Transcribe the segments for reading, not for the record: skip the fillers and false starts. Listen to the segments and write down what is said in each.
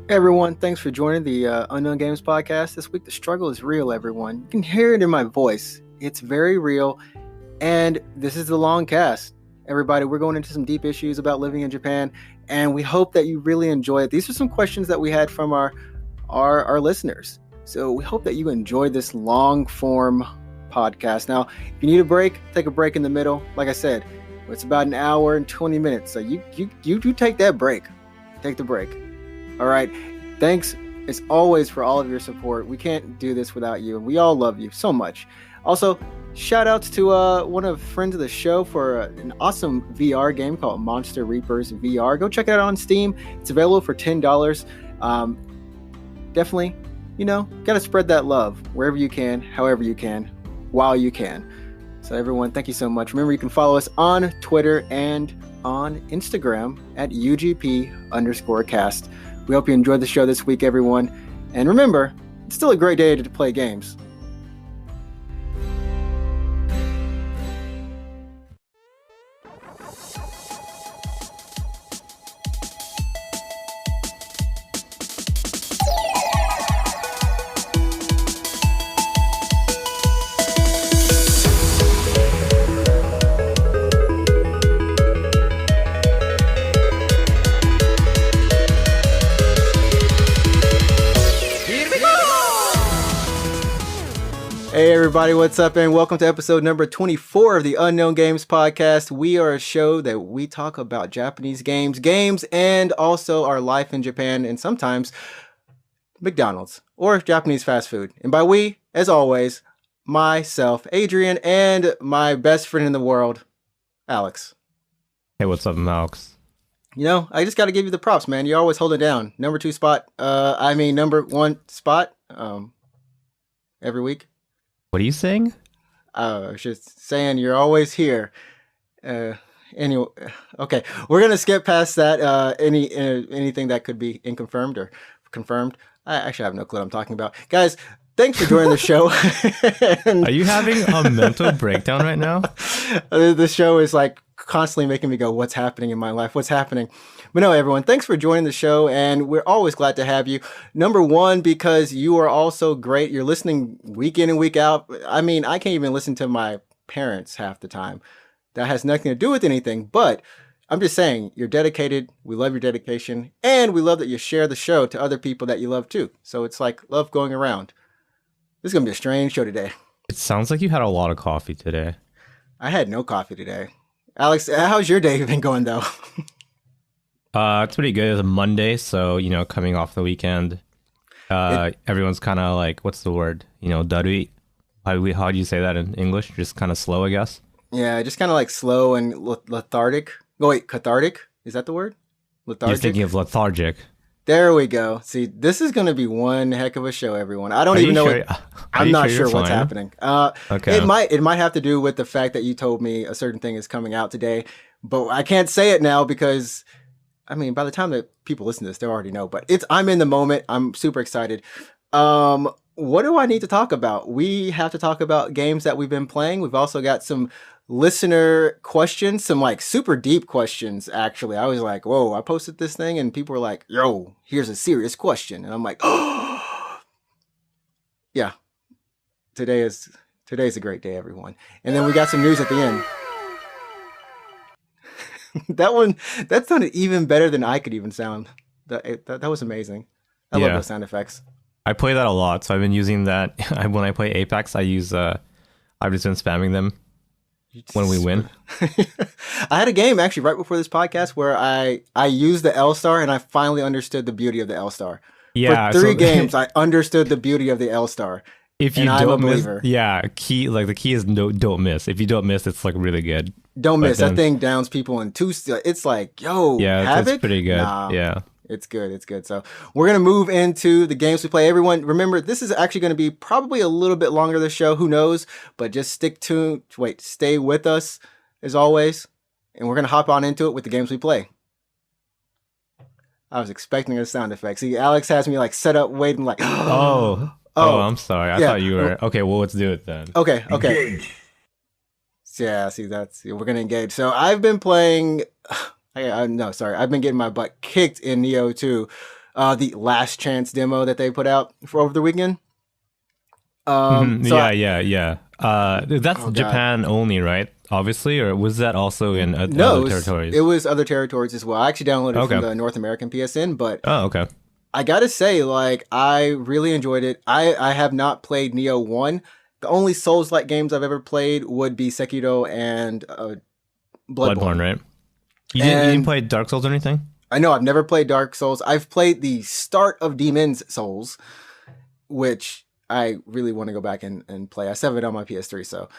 Hey everyone, thanks for joining the Unknown Games podcast. This week the struggle is real, everyone. You can hear it in my voice. It's very real, and this is the long cast. Everybody, we're going into some deep issues about living in Japan, and we hope that you really enjoy it. These are some questions that we had from our listeners. So we hope that you enjoy this long form podcast. Now, if you need a break, take a break in the middle. Like I said, it's about an hour and 20 minutes. So you take that break. Take the break. All right. Thanks, as always, for all of your support. We can't do this without you, and we all love you so much. Also, shout outs to one of friends of the show for an awesome VR game called Monster Reapers VR. Go check it out on Steam. It's available for $10. Definitely, got to spread that love wherever you can, however you can, while you can. So everyone, thank you so much. Remember, you can follow us on Twitter and on Instagram at UGP_cast. We hope you enjoyed the show this week, everyone. And remember, it's still a great day to play games. Hey everybody, what's up, and welcome to episode number 24 of the Unknown Games podcast. We are a show that we talk about Japanese games, and also our life in Japan, and sometimes McDonald's or Japanese fast food. And by we, as always, myself, Adrian, and my best friend in the world, Alex. Hey, what's up, Alex? I just got to give you the props, man. You always hold it down. Number one spot every week. What are you saying? I was just saying you're always here. Anyway, okay, we're gonna skip past that. Anything that could be inconfirmed or confirmed. I actually have no clue what I'm talking about, guys. Thanks for joining the show. Are you having a mental breakdown right now? The show is like constantly making me go, "What's happening in my life? What's happening?" But no, everyone, thanks for joining the show, and we're always glad to have you. Number one, because you are all so great. You're listening week in and week out. I mean, I can't even listen to my parents half the time. That has nothing to do with anything, but I'm just saying, you're dedicated. We love your dedication, and we love that you share the show to other people that you love too. So it's like love going around. This is going to be a strange show today. It sounds like you had a lot of coffee today. I had no coffee today. Alex, how's your day been going, though? It's pretty good. It's a Monday, so, coming off the weekend, everyone's kind of like, what's the word? Darui. How do you say that in English? Just kind of slow, I guess? Yeah, just kind of like slow and lethargic. Oh, wait, cathartic? Is that the word? Lethargic? You're thinking of lethargic. There we go. See, this is going to be one heck of a show, everyone. I don't even know. I'm not sure what's happening. Okay. It might have to do with the fact that you told me a certain thing is coming out today, but I can't say it now because, I mean, by the time that people listen to this, they already know. But I'm in the moment. I'm super excited. What do I need to talk about? We have to talk about games that we've been playing. We've also got some listener questions, some like super deep questions. Actually, I was like, whoa, I posted this thing and people were like, yo, here's a serious question. And I'm like, oh yeah, today's a great day, everyone. And then we got some news at the end. That sounded even better than I could even sound. That was amazing. I love those sound effects. I play that a lot, so I've been using that when I play Apex. I've just been spamming them when we win. I had a game actually right before this podcast where I used the L star and I finally understood the beauty of the L star. Yeah, for 3 games I understood the beauty of the L star. If you don't miss, the key is don't miss. If you don't miss, it's like really good. Don't miss. That thing downs people in 2. It's like, yo, Havoc? It's pretty good. Nah. Yeah. It's good. So we're going to move into the games we play. Everyone, remember, this is actually going to be probably a little bit longer, the show. Who knows? But just stay with us as always. And we're going to hop on into it with the games we play. I was expecting a sound effect. See, Alex has me like set up, waiting like, oh, I'm sorry. I thought you were, okay, well, let's do it then. Okay. Engage. Yeah, see, we're going to engage. So I've been playing... I've been getting my butt kicked in Nioh 2. the last chance demo that they put out for over the weekend. So Yeah. That's oh god, Japan only, right? Obviously, or was that also in no, other it territories? was other territories as well. I actually downloaded it from Okay. the North American PSN, but Oh, okay. I gotta say, like, I really enjoyed it. I have not played Nioh 1. The only Souls-like games I've ever played would be Sekiro and Bloodborne, Bloodborne. right? You didn't And play Dark Souls or anything? I know I've never played Dark Souls. I've played the start of Demon's Souls, which I really want to go back and play. I still have it on my PS3, so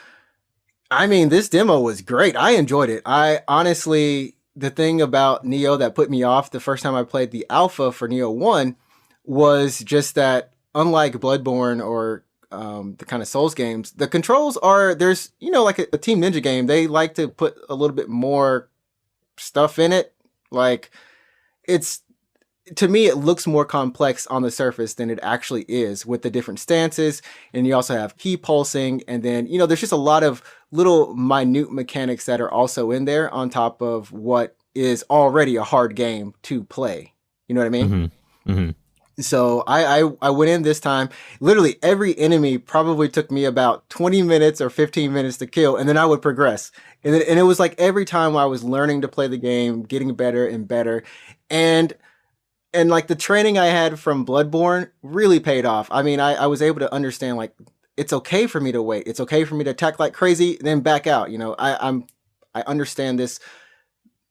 I mean, this demo was great. I enjoyed it. I honestly, the thing about Nioh that put me off the first time I played the alpha for Nioh 1 was just that, unlike Bloodborne or the kind of Souls games, the controls are, there's, like a Team Ninja game, they like to put a little bit more stuff in it. Like, it's, to me, it looks more complex on the surface than it actually is with the different stances. And you also have key pulsing. And then, there's just a lot of little minute mechanics that are also in there on top of what is already a hard game to play. You know what I mean? Mm-hmm. Mm-hmm. So I went in this time. Literally every enemy probably took me about 20 minutes or 15 minutes to kill, and then I would progress. And it was like every time I was learning to play the game, getting better and better. And like the training I had from Bloodborne really paid off. I mean, I was able to understand, like, it's okay for me to wait. It's okay for me to attack like crazy, then back out. I understand this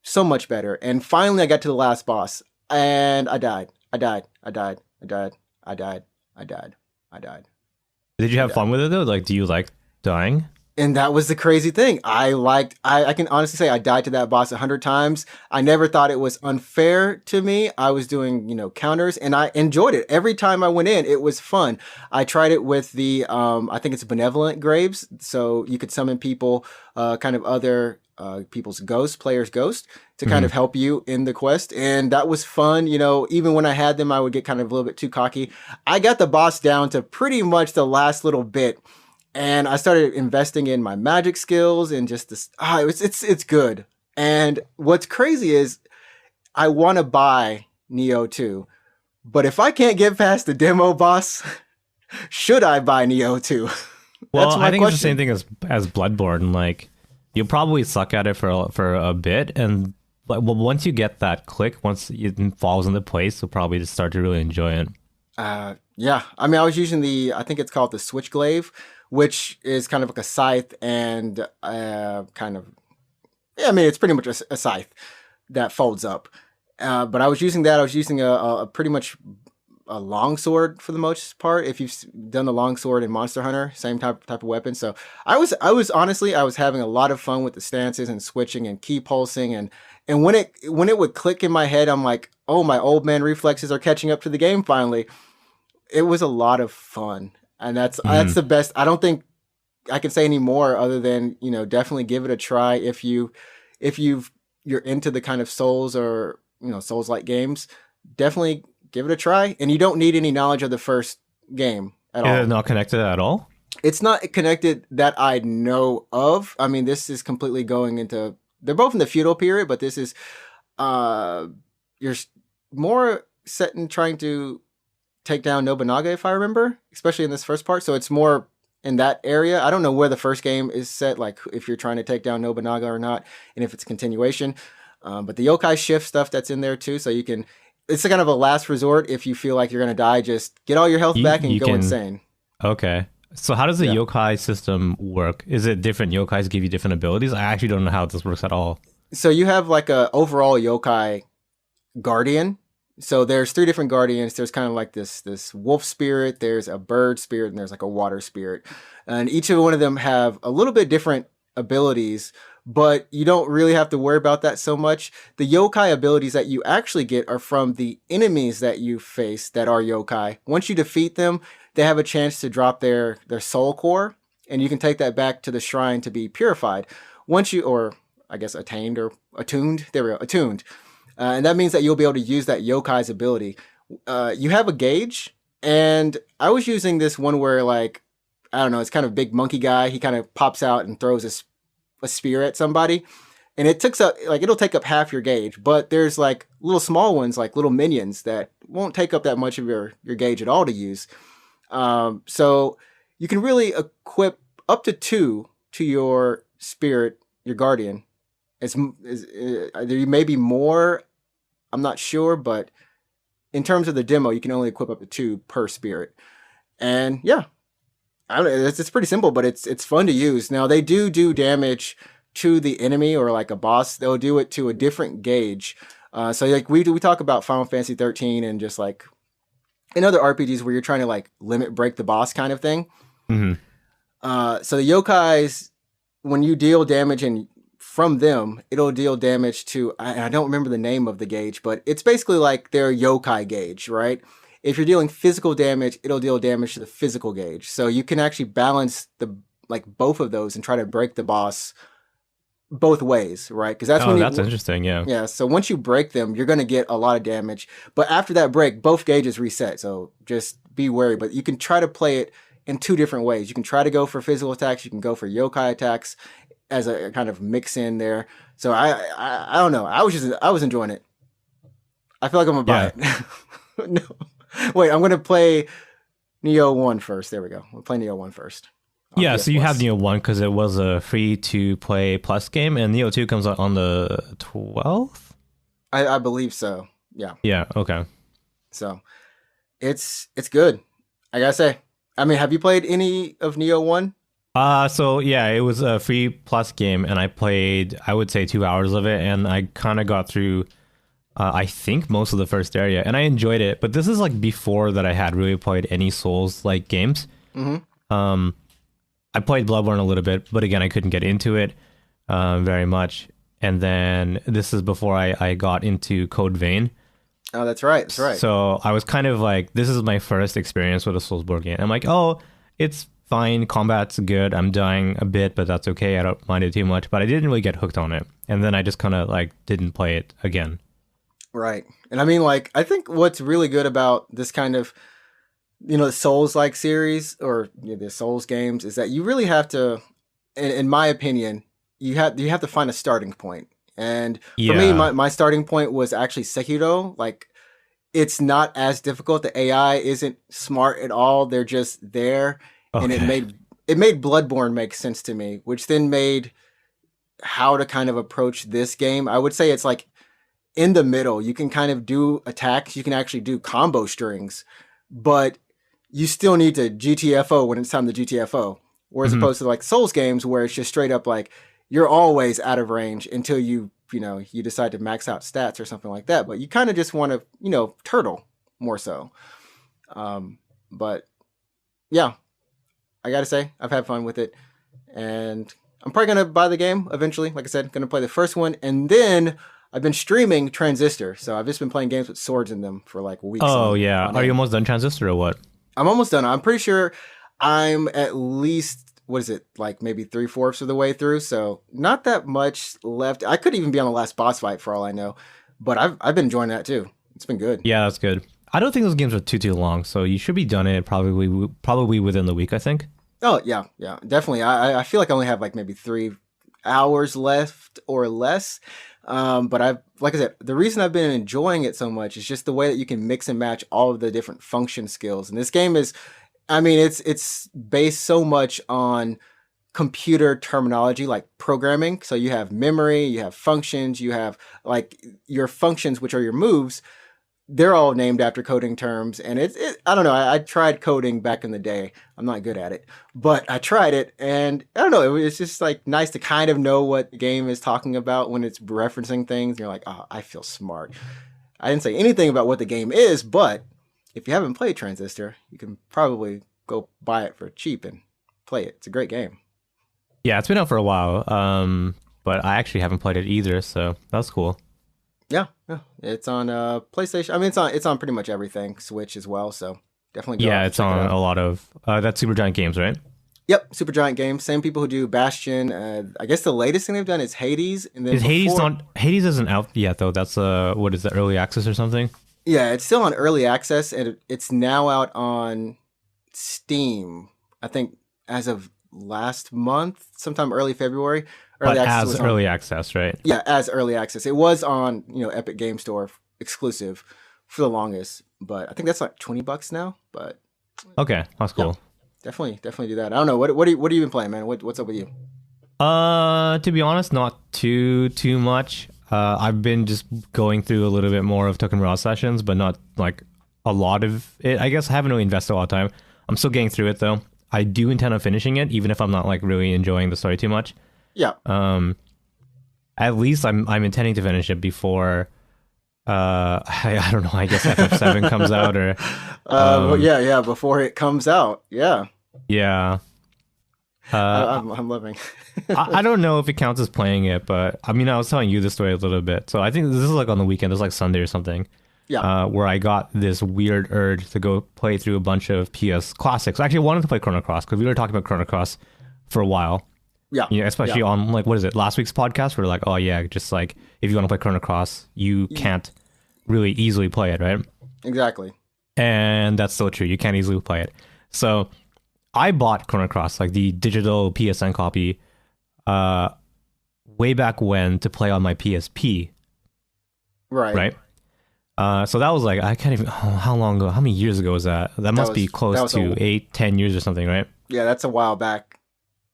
so much better. And finally, I got to the last boss, and I died. I died. I died. I died. I died. I died. I died. Did you I have died. fun with it though? Like, do you like dying? And that was the crazy thing. I can honestly say I died to that boss 100 times. I never thought it was unfair to me. I was doing, counters, and I enjoyed it. Every time I went in, it was fun. I tried it with the, I think it's benevolent graves. So you could summon people, kind of other people's players' ghost to kind Mm-hmm. of help you in the quest. And that was fun. Even when I had them, I would get kind of a little bit too cocky. I got the boss down to pretty much the last little bit. And I started investing in my magic skills and just this. It's good. And what's crazy is I want to buy Nioh 2, but if I can't get past the demo boss, should I buy Nioh 2? Well, That's I my think it's the same question. thing as Bloodborne. Like, you'll probably suck at it for a bit, and once you get that click, once it falls into place, you'll probably just start to really enjoy it. Yeah. I mean, I was using I think it's called the Switch Glaive, which is kind of like a scythe and kind of, yeah, I mean, it's pretty much a scythe that folds up. But I was using that. I was using a pretty much a longsword for the most part. If you've done the longsword in Monster Hunter, same type of weapon. So I was honestly, I was having a lot of fun with the stances and switching and key pulsing, and when it would click in my head, I'm like, oh, my old man reflexes are catching up to the game finally. It was a lot of fun, and that's Mm. the best. I don't think I can say any more other than, definitely give it a try if you're into the kind of Souls or, Souls like games. Definitely give it a try, and you don't need any knowledge of the first game at Is it all. not connected at all? It's not connected that I know of. I mean, this is completely going into, they're both in the feudal period, but this is uh you're more set in trying to take down Nobunaga, if I remember, especially in this first part. So it's more in that area. I don't know where the first game is set, like if you're trying to take down Nobunaga or not, and if it's a continuation. But the yokai shift stuff that's in there too, so you can. It's a kind of a last resort if you feel like you're gonna die. Just get all your health You back and you go can insane. Okay. So how does the Yeah. yokai system work? Is it different yokais give you different abilities? I actually don't know how this works at all. So you have like a overall yokai guardian. So there's three different guardians. There's kind of like this wolf spirit, there's a bird spirit, and there's like a water spirit. And each of one of them have a little bit different abilities, but you don't really have to worry about that so much. The yokai abilities that you actually get are from the enemies that you face that are yokai. Once you defeat them, they have a chance to drop their soul core, and you can take that back to the shrine to be purified. Once you, or I guess attained or attuned, there we go, attuned. And that means that you'll be able to use that yokai's ability. You have a gauge, and I was using this one where, like, I don't know, it's kind of big monkey guy. He kind of pops out and throws a spear at somebody. and it'll take up half your gauge. But there's like little small ones, like little minions that won't take up that much of your gauge at all to use. So you can really equip up to 2 to your spirit, your guardian. There may be more, I'm not sure, but in terms of the demo, you can only equip up to 2 per spirit. And yeah, it's pretty simple, but it's fun to use. Now they do damage to the enemy or like a boss. They'll do it to a different gauge. So like we talk about Final Fantasy 13 and just like in other RPGs where you're trying to like limit break the boss kind of thing. Mm-hmm. So the yokais, when you deal damage and from them, it'll deal damage to, I don't remember the name of the gauge, but it's basically like their yokai gauge, right? If you're dealing physical damage, it'll deal damage to the physical gauge. So you can actually balance both of those and try to break the boss both ways, right? Because that's interesting. Yeah. Yeah. So once you break them, you're going to get a lot of damage. But after that break, both gauges reset. So just be wary. But you can try to play it in 2 different ways. You can try to go for physical attacks. You can go for yokai attacks as a kind of mix in there. So I don't know. I was enjoying it. I feel like I'm gonna buy it. No. Wait, I'm gonna play Nioh 1 first. There we go. We'll play Nioh 1 first. Yeah, so you have Nioh 1 because it was a free-to-play plus game, and Nioh 2 comes out on the 12th? I believe so, yeah. Yeah, okay. So, it's good. I gotta say. I mean, have you played any of Nioh 1? So yeah, it was a free plus game, and I played, I would say 2 hours of it, and I kind of got through, I think, most of the first area, and I enjoyed it. But this is like before that I had really played any Souls-like games. Mm-hmm. I played Bloodborne a little bit, but again, I couldn't get into it very much. And then this is before I got into Code Vein. Oh, that's right. That's right. So I was kind of like, this is my first experience with a Soulsborne game. I'm like, oh, it's fine. Combat's good. I'm dying a bit, but that's okay. I don't mind it too much. But I didn't really get hooked on it. And then I just kind of like didn't play it again. Right. And I mean, like, I think what's really good about this kind of, the Souls-like series or the Souls games is that you really have to, in my opinion, you have to find a starting point. And for me, my starting point was actually Sekiro. Like, it's not as difficult. The AI isn't smart at all. They're just there. Okay. And it made Bloodborne make sense to me, which then made how to kind of approach this game. I would say it's like in the middle. You can kind of do attacks. You can actually do combo strings, but you still need to GTFO when it's time to GTFO. Whereas opposed to like Souls games where it's just straight up like you're always out of range until you decide to max out stats or something like that. But you kind of just want to, turtle more so. But yeah, I got to say, I've had fun with it. And I'm probably going to buy the game eventually. Like I said, going to play the first one. And then I've been streaming Transistor. So I've just been playing games with swords in them for like weeks. Oh, yeah. Are you almost done Transistor or what? I'm almost done. I'm pretty sure I'm at least, what is it, like maybe 3/4 of the way through. So not that much left. I could even be on the last boss fight for all I know. But I've been enjoying that too. It's been good. Yeah, that's good. I don't think those games are too long. So you should be done it probably within the week, I think. Oh, yeah, definitely. I feel like I only have like maybe 3 hours left or less. But like I said, the reason I've been enjoying it so much is just the way that you can mix and match all of the different function skills. And this game is, I mean, it's based so much on computer terminology, like programming. So you have memory, you have functions, you have like your functions, which are your moves. They're all named after coding terms. And I don't know. I tried coding back in the day. I'm not good at it, but I tried it. And I don't know. It's just like nice to kind of know what the game is talking about when it's referencing things. And you're like, oh, I feel smart. I didn't say anything about what the game is, but if you haven't played Transistor, you can probably go buy it for cheap and play it. It's a great game. Yeah, it's been out for a while. But I actually haven't played it either. So that's cool. Yeah, it's on PlayStation. I mean, it's on pretty much everything, Switch as well. So definitely. Yeah, it's on a lot of that's Supergiant Games, right? Yep, Supergiant Games. Same people who do Bastion. I guess the latest thing they've done is Hades. And then Hades isn't out yet though. That's what is that, early access or something? Yeah, it's still on early access, and it's now out on Steam. I think as of last month, sometime early February. But Early access as was on, early access, right? yeah, as early access. It was on, Epic Game Store exclusive for the longest, but I think that's like $20 now. But Okay, that's yeah, cool. definitely do that. I don't know what have you been playing, man? What's up with you? To be honest, not too much. I've been just going through a little bit more of Token Raw sessions, but not like a lot of it. I guess I haven't really invested a lot of time. I'm still getting through it though. I do intend on finishing it, even if I'm not like really enjoying the story too much. Yeah. At least I'm intending to finish it before. I don't know. I guess FF7 comes out or. Well, yeah. Before it comes out, yeah. Yeah. I'm loving. I don't know if it counts as playing it, but I mean, I was telling you the story a little bit. So I think this is like on the weekend. This is like Sunday or something. Yeah. Where I got this weird urge to go play through a bunch of PS classics. I actually wanted to play Chrono Cross because we were talking about Chrono Cross for a while. Yeah. Especially on like, what is it? Last week's podcast, we're like, oh yeah, just like if you want to play Chrono Cross, you can't really easily play it, right? Exactly. And that's so true. You can't easily play it. So I bought Chrono Cross, like the digital PSN copy, way back when to play on my PSP. Right. So that was like, I can't even, how long ago, how many years ago was that? That must be close to 8-10 years or something, right? Yeah, that's a while back.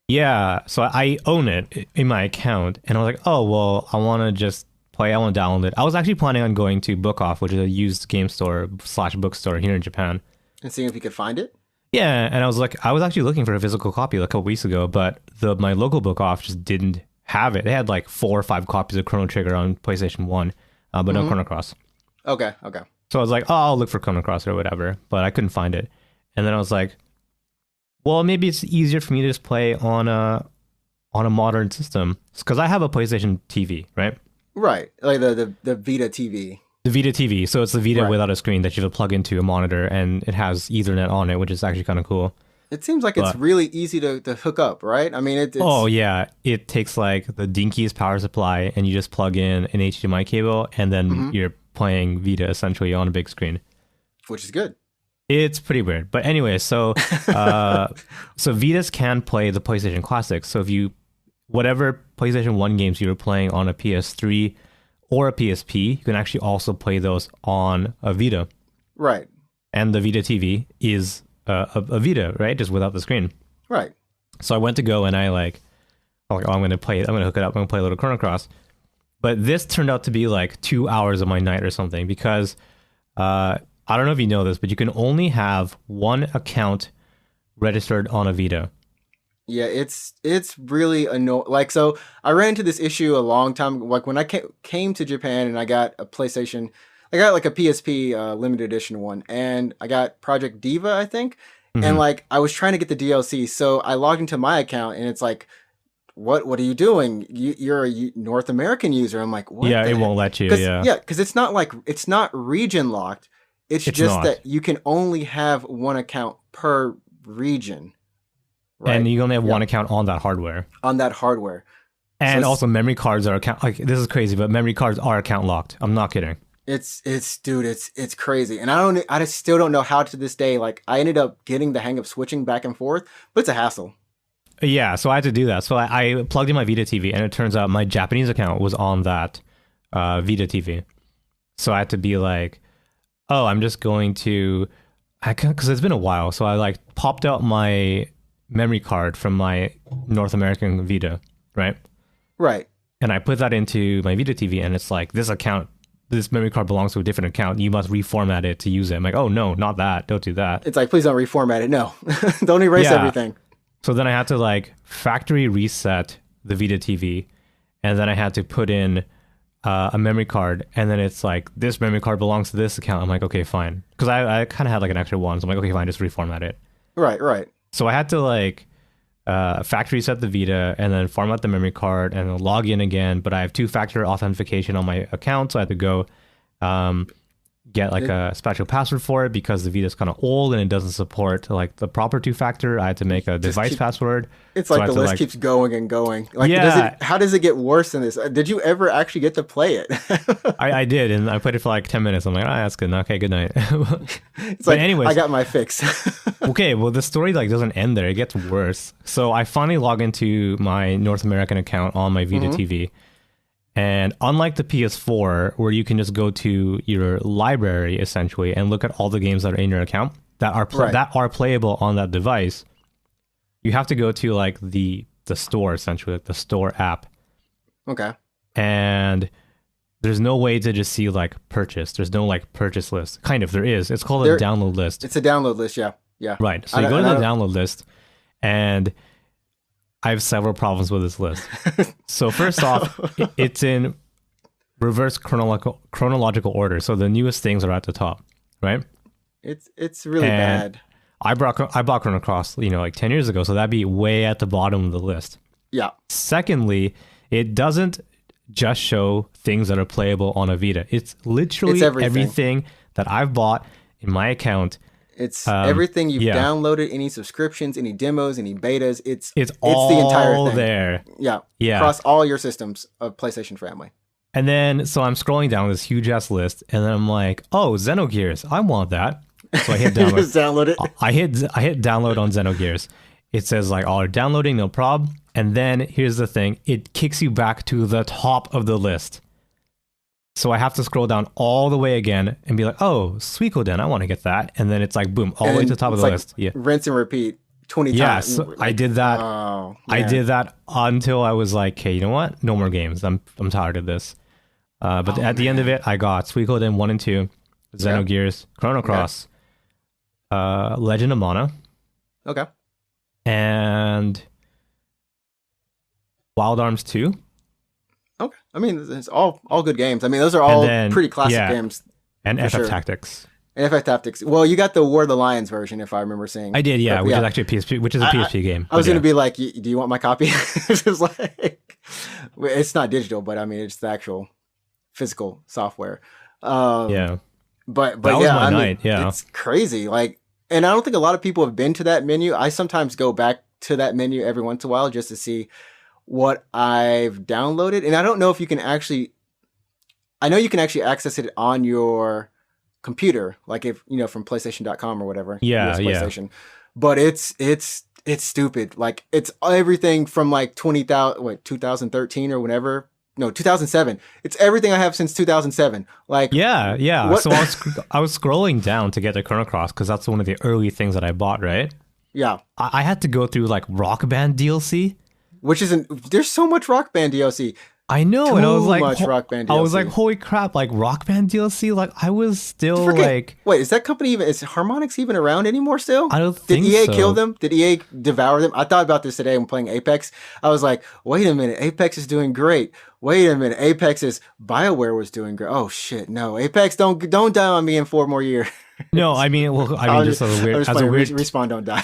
Yeah, so I own it in my account, and I was like, oh, well, I want to just play, I want to download it. I was actually planning on going to Book Off, which is a used game store / bookstore here in Japan. And seeing if you could find it? Yeah, and I was actually looking for a physical copy like a couple weeks ago, but my local Book Off just didn't have it. They had like 4 or 5 copies of Chrono Trigger on PlayStation 1, but no Chrono Cross. Okay. So I was like, oh, I'll look for Chrono Cross or whatever, but I couldn't find it. And then I was like, well, maybe it's easier for me to just play on a modern system because I have a PlayStation TV, right? Right, like the Vita TV. The Vita TV. So it's the Vita without a screen that you have to plug into a monitor, and it has Ethernet on it, which is actually kind of cool. It seems like it's really easy to hook up, right? I mean, it's... Oh, yeah. It takes like the dinkiest power supply, and you just plug in an HDMI cable, and then you're playing Vita essentially on a big screen. Which is good. It's pretty weird. But anyway, so so Vitas can play the PlayStation Classics. So if whatever PlayStation 1 games you were playing on a PS3 or a PSP, you can actually also play those on a Vita. Right. And the Vita TV is a Vita, right? Just without the screen. Right. So I went to go and I'm like, oh, I'm going to play it. I'm going to hook it up. I'm going to play a little Chrono Cross. But this turned out to be like 2 hours of my night or something because I don't know if you know this, but you can only have one account registered on a Vita. Yeah, it's really annoying. Like, so I ran into this issue a long time ago. Like when I came to Japan and I got a PlayStation, I got like a PSP limited edition one, and I got Project Diva, I think. And like I was trying to get the DLC, so I logged into my account, and it's like, what are you doing? You're a North American user. I'm like, what? Yeah, it won't let you. Yeah, because it's not region locked. It's just that you can only have one account per region. Right? And you only have one account on that hardware. So And also memory cards are account, like this is crazy, but memory cards are account locked. I'm not kidding. It's crazy. And I just still don't know how to this day. Like I ended up getting the hang of switching back and forth, but it's a hassle. Yeah, so I had to do that. So I plugged in my Vita TV, and it turns out my Japanese account was on that Vita TV. So I had to be like, oh, I'm just going to, because it's been a while. So I like popped out my memory card from my North American Vita, right? Right. And I put that into my Vita TV, and it's like, this memory card belongs to a different account. You must reformat it to use it. I'm like, oh, no, not that. Don't do that. It's like, please don't reformat it. No, don't erase everything. So then I had to like factory reset the Vita TV, and then I had to put in a memory card, and then it's like, this memory card belongs to this account. I'm like, okay, fine. Because I kind of had like an extra one. So I'm like, okay, fine, just reformat it. Right. So I had to like factory reset the Vita and then format the memory card and then log in again. But I have 2-factor authentication on my account. So I had to go get like a special password for it because the Vita is kind of old and it doesn't support like the proper two-factor. I had to make a device password. It's like the list keeps going and going. Like, how does it get worse than this? Did you ever actually get to play it? I did, and I played it for like 10 minutes. I'm like, that's good. Okay, good night. It's like, anyways, I got my fix. Okay, well, the story like doesn't end there. It gets worse. So I finally log into my North American account on my Vita TV. And unlike the PS4, where you can just go to your library essentially and look at all the games that are in your account that are that are playable on that device, you have to go to like the store essentially, like the store app. Okay. And there's no way to just see like purchase. There's no like purchase list. Kind of, there is. It's called a download list. It's a download list, yeah. Right. So you go to the download list, and I have several problems with this list. So first off, it's in reverse chronological order. So the newest things are at the top, right? It's really bad. I bought Chrono Cross, like 10 years ago, so that'd be way at the bottom of the list. Yeah. Secondly, it doesn't just show things that are playable on a Vita. It's literally everything that I've bought in my account. It's everything you've downloaded, any subscriptions, any demos, any betas. It's all the entire thing there. Yeah. Across all your systems of PlayStation family. And then, so I'm scrolling down this huge ass list, and then I'm like, oh, Xenogears, I want that. So I hit download. Just download it. I hit download on Xenogears. It says like, oh, downloading, no problem. And then here's the thing: it kicks you back to the top of the list. So I have to scroll down all the way again and be like, oh, Suikoden, I want to get that. And then it's like, boom, all the way to the top of the list. Yeah. Rinse and repeat 20 times. Yeah, so I did that. Oh, I did that until I was like, hey, you know what? No more games. I'm tired of this. But at the end of it, I got Suikoden 1 and 2, Xenogears, Chrono Cross, Legend of Mana. Okay. And Wild Arms 2. Okay. I mean, it's all good games. I mean, those are all pretty classic games. And FF Tactics. And FF Tactics. Well, you got the War of the Lions version, if I remember saying. I did, yeah, which is actually a PSP, which is a PSP game. I was going to be like, do you want my copy? It's just like, it's not digital, but I mean, it's the actual physical software. But that was my night. It's crazy. Like, and I don't think a lot of people have been to that menu. I sometimes go back to that menu every once in a while just to see what I've downloaded. And I don't know if you can actually, I know you can actually access it on your computer, like if, from PlayStation.com or whatever. Yeah. PlayStation. But it's stupid. Like it's everything from like 2013 or whenever. No, 2007. It's everything I have since 2007. Like yeah. What? So I was scrolling down to get the Chrono Cross because that's one of the early things that I bought, right? Yeah. I had to go through like Rock Band DLC. Which isn't, there's so much Rock Band DLC. I know, and I was like, Rock Band DLC. I was like, holy crap, like Rock Band DLC? Like I was still like, wait, is that company is Harmonix even around anymore still? I don't think so. Did EA kill them? Did EA devour them? I thought about this today when playing Apex. I was like, wait a minute, Apex is doing great. Wait a minute, BioWare was doing great. Oh shit, no, Apex, don't die on me in 4 more years. No, I mean, just as a weird Respawn don't die.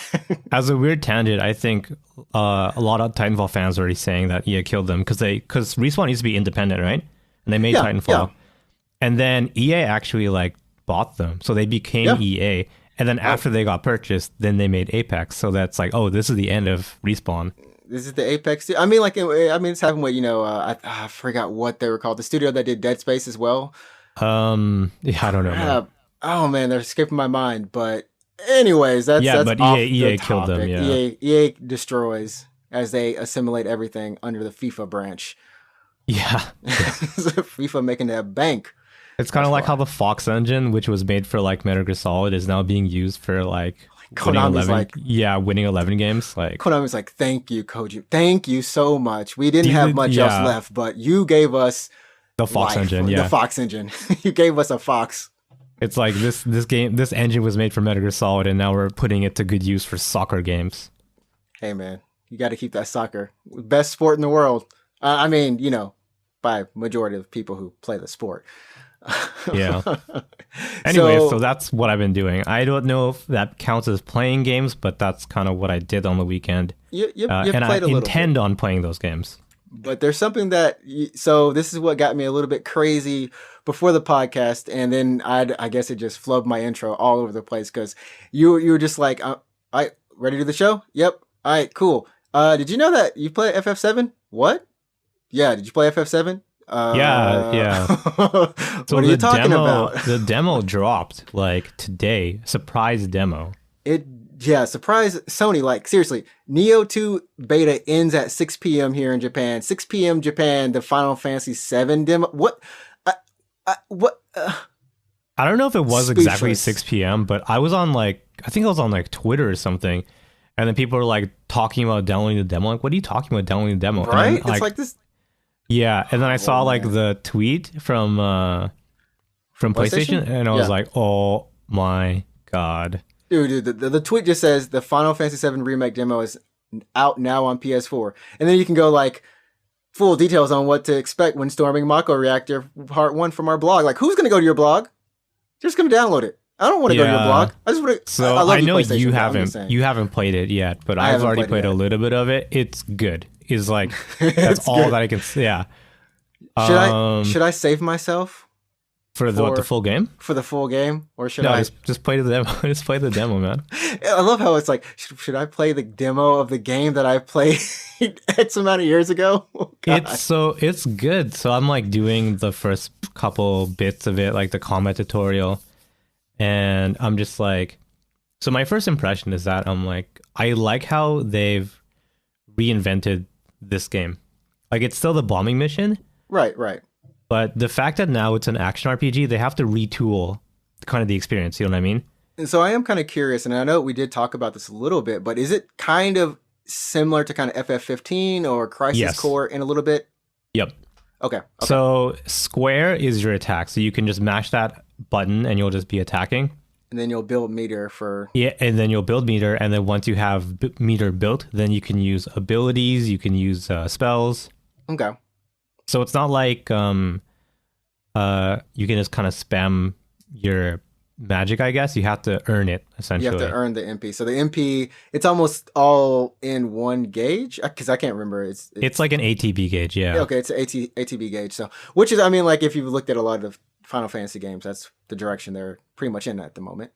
As a weird tangent, I think a lot of Titanfall fans are already saying that EA killed them because Respawn used to be independent, right? And they made Titanfall, and then EA actually like bought them, so they became EA. And then after they got purchased, then they made Apex. So that's like, oh, this is the end of Respawn. This is the Apex. I mean, it's happened with I forgot what they were called. The studio that did Dead Space as well. I don't know. Oh man, they're escaping my mind. But anyways, that's but EA killed them. Yeah, EA destroys as they assimilate everything under the FIFA branch. Yeah, FIFA making that bank. It's kind of like how the Fox engine, which was made for like Metal Gear Solid, is now being used for like winning 11 games. Like Konami's like, thank you, Koji. Thank you so much. We didn't have much else left, but you gave us the Fox engine. Yeah, the Fox engine. You gave us a Fox. It's like this engine was made for Metal Gear Solid, and now we're putting it to good use for soccer games. Hey man, you got to keep that soccer. Best sport in the world. I mean, by majority of people who play the sport. Yeah. Anyway, so that's what I've been doing. I don't know if that counts as playing games, but that's kind of what I did on the weekend. You and played I intend on playing those games. But there's something that so this is what got me a little bit crazy before the podcast, and then I guess it just flubbed my intro all over the place because you were just like, I ready to do the show? Yep. All right, cool. Did you know that you play FF7? What? Yeah. Did you play FF7? Yeah. So What are you talking about? The demo dropped like today. Surprise demo. Surprise Sony. Like, seriously, Nioh 2 beta ends at 6 p.m. here in Japan. 6 p.m. Japan, the Final Fantasy 7 demo. What? What? I don't know if it was exactly 6 p.m., but I think I was on like Twitter or something. And then people were like talking about downloading the demo. Like, what are you talking about downloading the demo? Right? Then, it's like this. Yeah. And then I saw like the tweet from PlayStation, and I was like, oh my God. Dude, the tweet just says the Final Fantasy VII Remake demo is out now on PS4. And then you can go like full details on what to expect when storming Mako Reactor Part 1 from our blog. Like, who's going to go to your blog? Just going to download it. I don't want to go to your blog. I just want to. So I know you haven't played it yet, but I've already played a little bit of it. It's good. It's like that's all good. That I can say. Yeah. Should I save myself? For the full game? For the full game? Or should I just play the demo? Just play the demo, man. I love how it's like, should I play the demo of the game that I played X amount of years ago? Oh, it's good. So I'm like doing the first couple bits of it, like the combat tutorial. And I'm just like, so my first impression is that I'm like, I like how they've reinvented this game. Like, it's still the bombing mission. Right. But the fact that now it's an action RPG, they have to retool kind of the experience. You know what I mean? And so I am kind of curious, and I know we did talk about this a little bit, but is it kind of similar to kind of FF15 or Crisis Core in a little bit? Yep. Okay. So square is your attack. So you can just mash that button and you'll just be attacking. And then you'll build meter for... Yeah, and then you'll build meter. And then once you have meter built, then you can use abilities, you can use spells. Okay. So it's not like you can just kind of spam your magic, I guess. You have to earn it, essentially. You have to earn the MP. So the MP, it's almost all in one gauge? Because I can't remember. It's like an ATB gauge, yeah. Okay, it's an ATB gauge. So, which is, I mean, like if you've looked at a lot of Final Fantasy games, that's the direction they're pretty much in at the moment.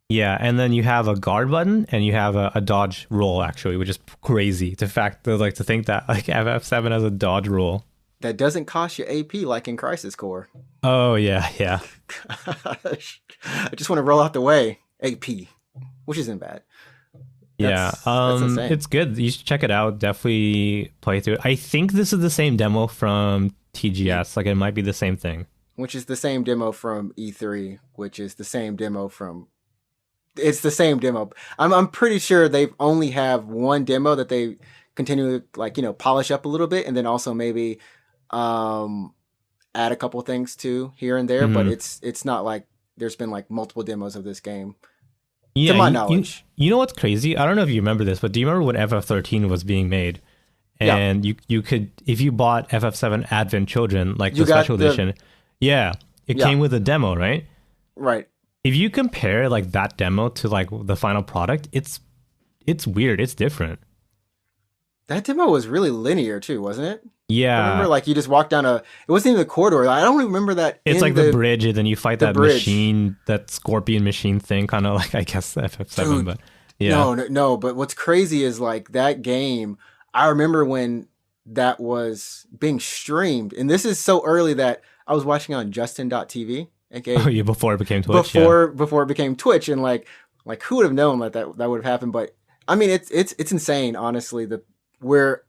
Yeah, and then you have a guard button and you have a dodge roll, actually, which is crazy. To think that like FF7 has a dodge roll. That doesn't cost you AP like in Crisis Core. Oh, yeah. Gosh. I just want to roll out the way. AP, which isn't bad. That's it's good. You should check it out. Definitely play through it. I think this is the same demo from TGS. Like, it might be the same thing. Which is the same demo from E3, which is the same demo from... It's the same demo. I'm pretty sure they only have one demo that they continue to, like, polish up a little bit, and then also maybe... add a couple things to here and there, but it's not like there's been like multiple demos of this game. Yeah, to my knowledge. You know what's crazy? I don't know if you remember this, but do you remember when FF13 was being made? And you could, if you bought FF7 Advent Children, like the special edition, it came with a demo, right? Right. If you compare like that demo to like the final product, it's weird. It's different. That demo was really linear too, wasn't it? Yeah. I remember like you just walk down it wasn't even a corridor. I don't remember that. It's like the bridge, and then you fight that machine, that scorpion machine thing, kind of like, I guess, FF7, dude, but yeah. No, but what's crazy is like that game, I remember when that was being streamed, and this is so early that I was watching on Justin.tv. Okay. Before it became Twitch. Before it became Twitch, and like who would have known that would have happened? But I mean, it's insane, honestly, that we're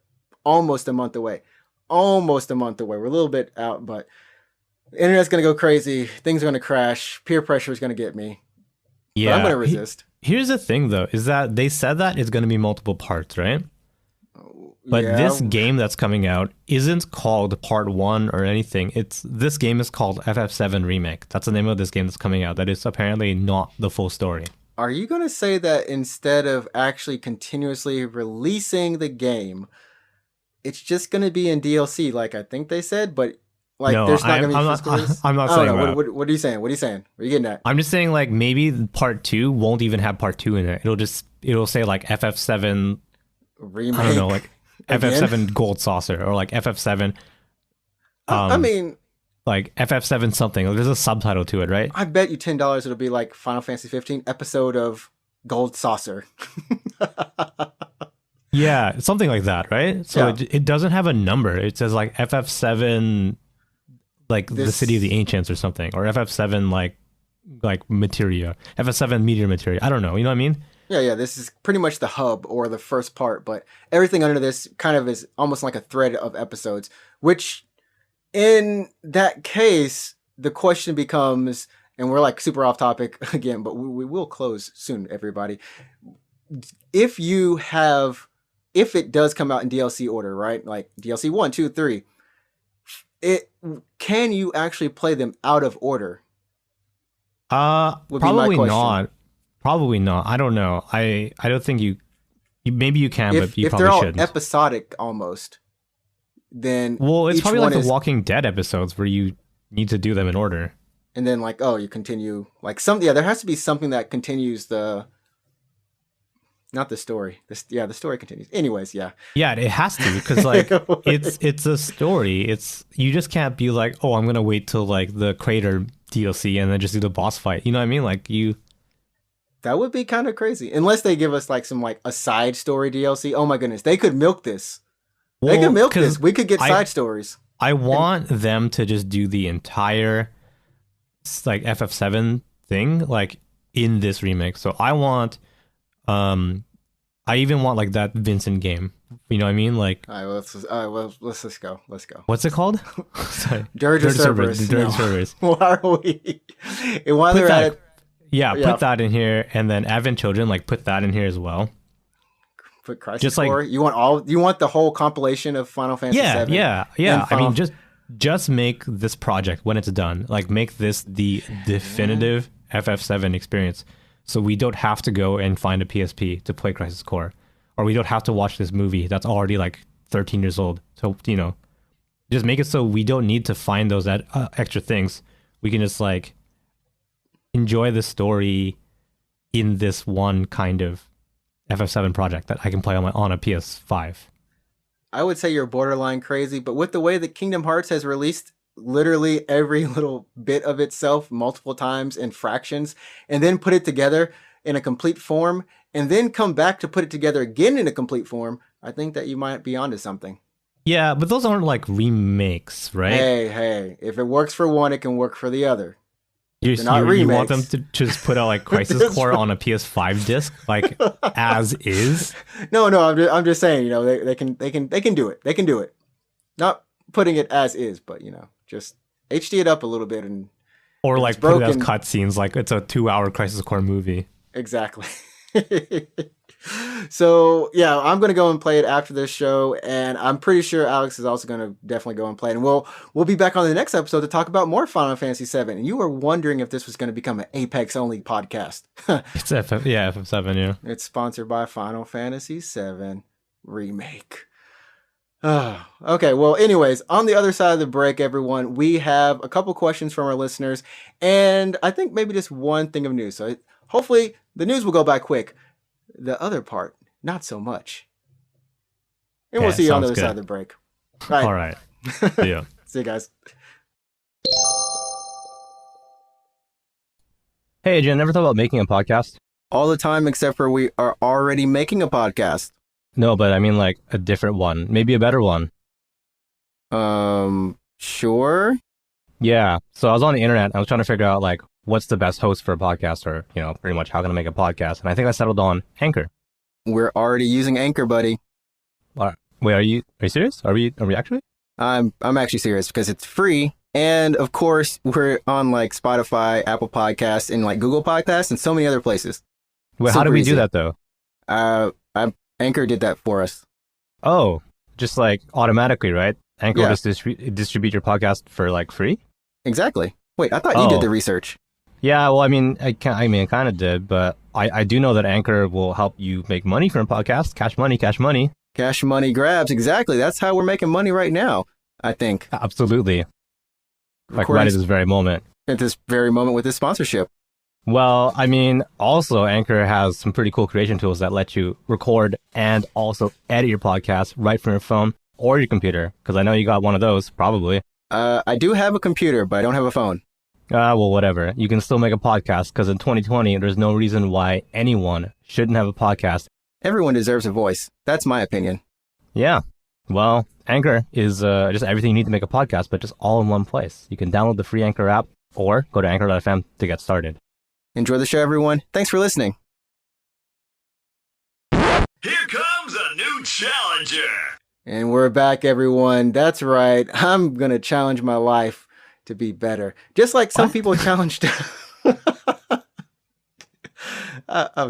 almost a month away. We're a little bit out, but the internet's going to go crazy. Things are going to crash. Peer pressure is going to get me. Yeah. But I'm going to resist. Here's the thing, though, is that they said that it's going to be multiple parts, right? But this game that's coming out isn't called Part 1 or anything. This game is called FF7 Remake. That's the name of this game that's coming out. That is apparently not the full story. Are you going to say that instead of actually continuously releasing the game, it's just going to be in DLC, like I think they said, but like no, there's not going to be physical release? I'm not saying that. What are you saying? What are you saying? Where are you getting at? I'm just saying like maybe Part 2 won't even have Part 2 in it. It'll say like FF7 Remake. I don't know, like Again? FF7 Gold Saucer or like FF7 I mean, like FF7 something. There's a subtitle to it, right? I bet you $10 it'll be like Final Fantasy 15 episode of Gold Saucer. Yeah, something like that, right? So Yeah. it doesn't have a number. It says like FF7 like the This City of the Ancients or something, or FF7 like materia, FF7 meteor materia. I don't know. You know what I mean? Yeah, this is pretty much the hub or the first part, but everything under this kind of is almost like a thread of episodes, which in that case, the question becomes, and we're like super off topic again, but we will close soon, everybody. If it does come out in DLC order, right? Like DLC 1, 2, 3, can you actually play them out of order? Would be my Probably question. not. Probably not. I don't know. I don't think you maybe you can, but you If probably they're all shouldn't. episodic almost, then Well, it's each probably one like is, the Walking Dead episodes where you need to do them in order. and then like, oh, you continue like there has to be something that continues not the story. The story continues. Anyways, yeah. Yeah, it has to because like it's a story. It's you just can't be like, oh, I'm gonna wait till like the Crater DLC and then just do the boss fight. You know what I mean? Like you. That would be kind of crazy. Unless they give us like some like a side story DLC. Oh my goodness, they could milk this. They could milk this. We could get side stories. I want them to just do the entire like FF7 thing like in this remake. So I want I even want like that Vincent game. You know what I mean? Like All right, let's just go. Let's go. what's it called? Sorry. Dirty Cerberus. Dirty No. Cerberus. Why are we? And while Put they're that- at it, Yeah, Yeah. put that in here, and then Advent Children, like put that in here as well. put Crisis just like- Core. You want the whole compilation of Final Fantasy Yeah, 7? yeah. And I mean, just make this project when it's done. Like, make this the definitive FF7 experience, so we don't have to go and find a PSP to play Crisis Core, or we don't have to watch this movie that's already like 13 years old. So just make it so we don't need to find those extra things. We can just like enjoy the story in this one kind of FF7 project that I can play on a PS5. I would say you're borderline crazy, but with the way that Kingdom Hearts has released literally every little bit of itself multiple times in fractions, and then put it together in a complete form, and then come back to put it together again in a complete form, I think that you might be onto something. Yeah, but those aren't like remakes, right? Hey, if it works for one, it can work for the other. You They're not you want them remakes. to just put out like Crisis That's Core right. on a PS5 disc, like as is? No, I'm just saying, they can do it. They can do it. Not putting it as is, but just HD it up a little bit and Or If like it's put it as broken- cutscenes, like it's a 2-hour Crisis Core movie. exactly. So yeah, I'm gonna go and play it after this show, and I'm pretty sure Alex is also gonna definitely go and play it. And we'll be back on the next episode to talk about more Final Fantasy VII. And you were wondering if this was gonna become an Apex only podcast. It's FF7, yeah. It's sponsored by Final Fantasy VII Remake. Okay, well, anyways, on the other side of the break, everyone, we have a couple questions from our listeners, and I think maybe just one thing of news. So hopefully the news will go by quick. The other part, not so much. And we'll Okay, see you on the sounds other side good. of the break. All right. Yeah. See you guys. Hey, Jen, never thought about making a podcast? All the time, except for we are already making a podcast. No, but I mean like a different one, maybe a better one. Sure. Yeah. So I was on the internet. I was trying to figure out like what's the best host for a podcast, or pretty much how can I make a podcast. And I think I settled on Anchor. We're already using Anchor, buddy. Wait, are you serious? Are we actually? I'm actually serious because it's free. And of course, we're on like Spotify, Apple Podcasts, and like Google Podcasts, and so many other places. Wait, how Super do we easy. do that though? Anchor did that for us. Oh, just like automatically, right? Anchor Yeah. will just distribute your podcast for like free? Exactly. Wait, I thought you did Oh. the research. Yeah, well, I kind of did, but I do know that Anchor will help you make money from a podcast. Cash money. Cash money grabs. Exactly. That's how we're making money right now, I think. Absolutely. Like Recording right at this very moment. at this very moment with this sponsorship. Well, I mean, also Anchor has some pretty cool creation tools that let you record and also edit your podcast right from your phone or your computer. Because I know you got one of those, probably. I do have a computer, but I don't have a phone. Well, whatever. You can still make a podcast because in 2020, there's no reason why anyone shouldn't have a podcast. Everyone deserves a voice. That's my opinion. Yeah. Well, Anchor is just everything you need to make a podcast, but just all in one place. You can download the free Anchor app or go to anchor.fm to get started. Enjoy the show, everyone. Thanks for listening. Here comes a new challenger. And we're back, everyone. That's right. I'm going to challenge my life to be better. Just like some people challenged. I'm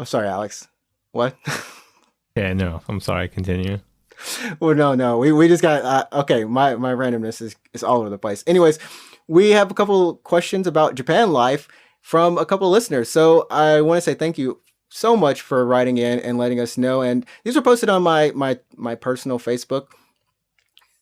sorry, Alex. What? Yeah, no, I'm sorry. Continue. Well, no. We just got, okay, my randomness is all over the place. Anyways, we have a couple questions about Japan life from a couple of listeners. So I want to say thank you so much for writing in and letting us know. And these are posted on my personal Facebook.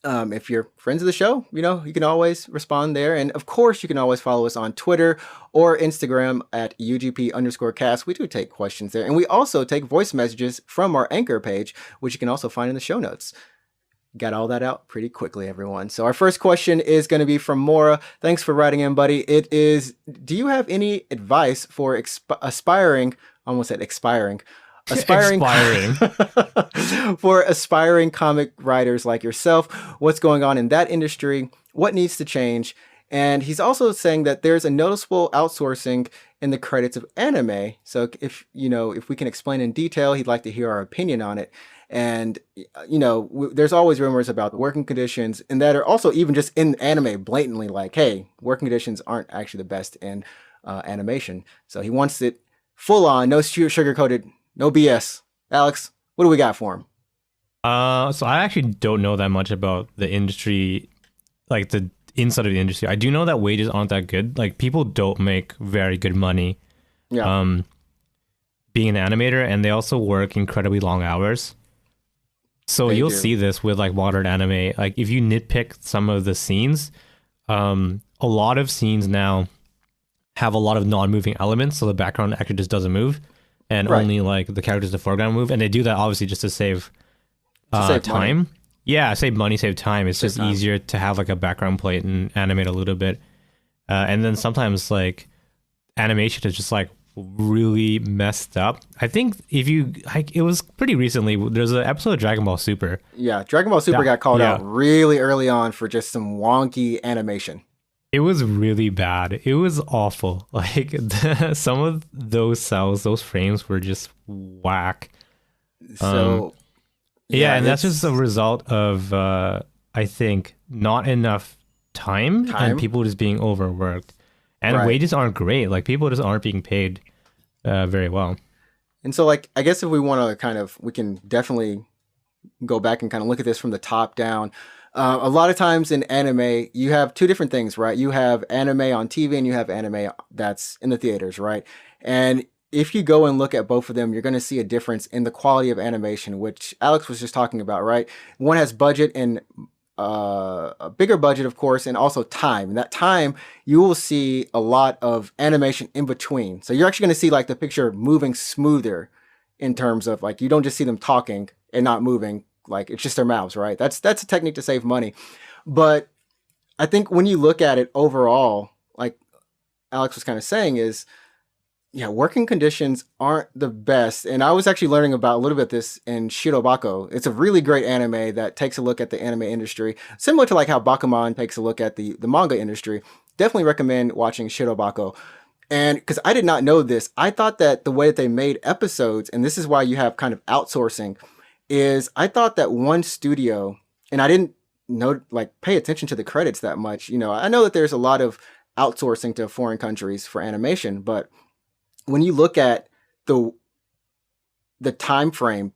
If you're friends of the show, you can always respond there. And of course, you can always follow us on Twitter or Instagram at UGP_cast. We do take questions there. And we also take voice messages from our Anchor page, which you can also find in the show notes. Got all that out pretty quickly, everyone. So our first question is going to be from Mora. Thanks for writing in, buddy. It is, do you have any advice for aspiring for aspiring comic writers like yourself? What's going on in that industry? What needs to change? And he's also saying that there's a noticeable outsourcing in the credits of anime. So if we can explain in detail, he'd like to hear our opinion on it. And, there's always rumors about the working conditions, and that are also even just in anime blatantly like, hey, working conditions aren't actually the best in animation. So he wants it full on, no sugar-coated, no BS. Alex, what do we got for him? So I actually don't know that much about the industry, like the inside of the industry. I do know that wages aren't that good. Like, people don't make very good money being an animator, and they also work incredibly long hours. So you'll see this with like modern anime. Like, if you nitpick some of the scenes, a lot of scenes now have a lot of non-moving elements, so the background actually just doesn't move, and only like the characters in the foreground move. And they do that obviously just to save time. Money. Yeah, save money, save time. It's just easier to have like a background plate and animate a little bit. And then sometimes like animation is just like really messed up. I think it was pretty recently, there's an episode of Dragon Ball Super. Yeah, Dragon Ball Super got called out really early on for just some wonky animation. It was really bad. It was awful. Like some of those cells, those frames were just whack. So and that's just a result of I think not enough time and people just being overworked. And wages aren't great. Like, people just aren't being paid very well. And so, like, I guess if we want to we can definitely go back and kind of look at this from the top down. A lot of times in anime, you have two different things, right? You have anime on TV and you have anime that's in the theaters, right? And if you go and look at both of them, you're going to see a difference in the quality of animation, which Alex was just talking about, right? One has budget and a bigger budget, of course, and also time. And that time, you will see a lot of animation in between. So you're actually going to see like the picture moving smoother in terms of like, you don't just see them talking and not moving. Like, it's just their mouths, right? That's a technique to save money. But I think when you look at it overall, like Alex was kind of saying, is working conditions aren't the best. And I was actually learning about a little bit this in Shirobako. It's a really great anime that takes a look at the anime industry, similar to like how Bakuman takes a look at the manga industry. Definitely recommend watching Shirobako. And because I did not know this, I thought that the way that they made episodes, and this is why you have kind of outsourcing, is I thought that one studio, and I didn't pay attention to the credits that much. I know that there's a lot of outsourcing to foreign countries for animation, but when you look at the time frame,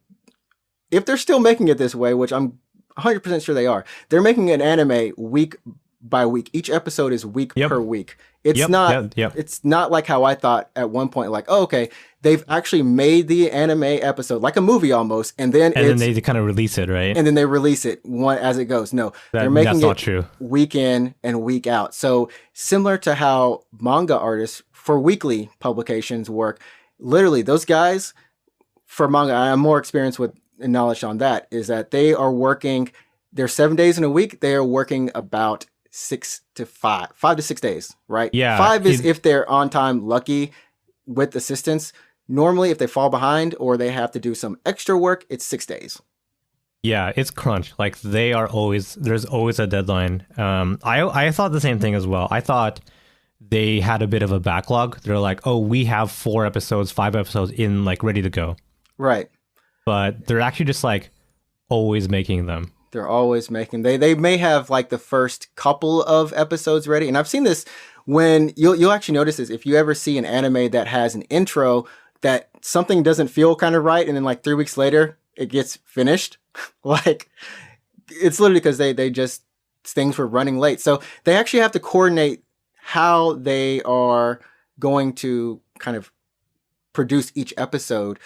if they're still making it this way, which I'm 100% sure they are, they're making an anime week by week. Each episode is week per week. It's Yep, not. yep. It's not like how I thought at one point. Like, oh, okay, they've actually made the anime episode like a movie almost, and then They kind of release it, right? and then they release it one as it goes. No, they're making that's it not true. week in and week out. So similar to how manga artists for weekly publications work, literally those guys for manga, I'm more experienced with and knowledge on that, is that they are working. They're 7 days in a week. They are working about 5 to 6 days, right? Yeah, 5 is if they're on time, lucky with assistance. Normally, if they fall behind or they have to do some extra work, it's 6 days. Yeah, it's crunch. Like there's always a deadline. I thought the same thing as well. I thought they had a bit of a backlog. They're like, oh, we have 5 episodes in like ready to go. Right. But they're actually just like always making them. They're always making. They may have like the first couple of episodes ready, and I've seen this when you'll actually notice this if you ever see an anime that has an intro that something doesn't feel kind of right, and then like 3 weeks later it gets finished. Like it's literally because they just things were running late, so they actually have to coordinate how they are going to kind of produce each episode.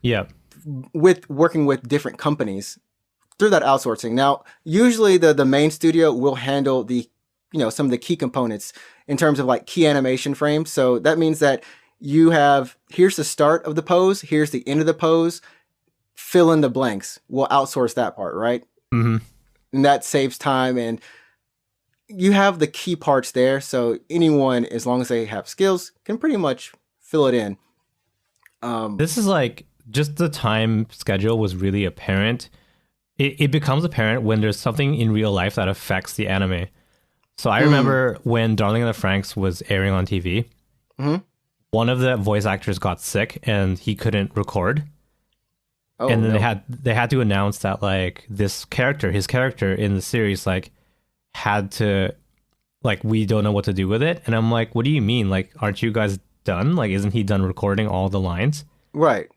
Yeah. With working with different companies through that outsourcing. Now, usually the main studio will handle the, some of the key components in terms of like key animation frames. So that means that you have, here's the start of the pose, here's the end of the pose, fill in the blanks. We'll outsource that part, right? Mm-hmm. And that saves time, and you have the key parts there. So anyone, as long as they have skills, can pretty much fill it in. This is like, just the time schedule was really apparent. It becomes apparent when there's something in real life that affects the anime. So I remember when Darling in the Franxx was airing on TV, one of the voice actors got sick and he couldn't record. Oh, and then they had to announce that like his character in the series like had to, like, we don't know what to do with it. And I'm like, what do you mean? Like, aren't you guys done? Like, isn't he done recording all the lines? Right.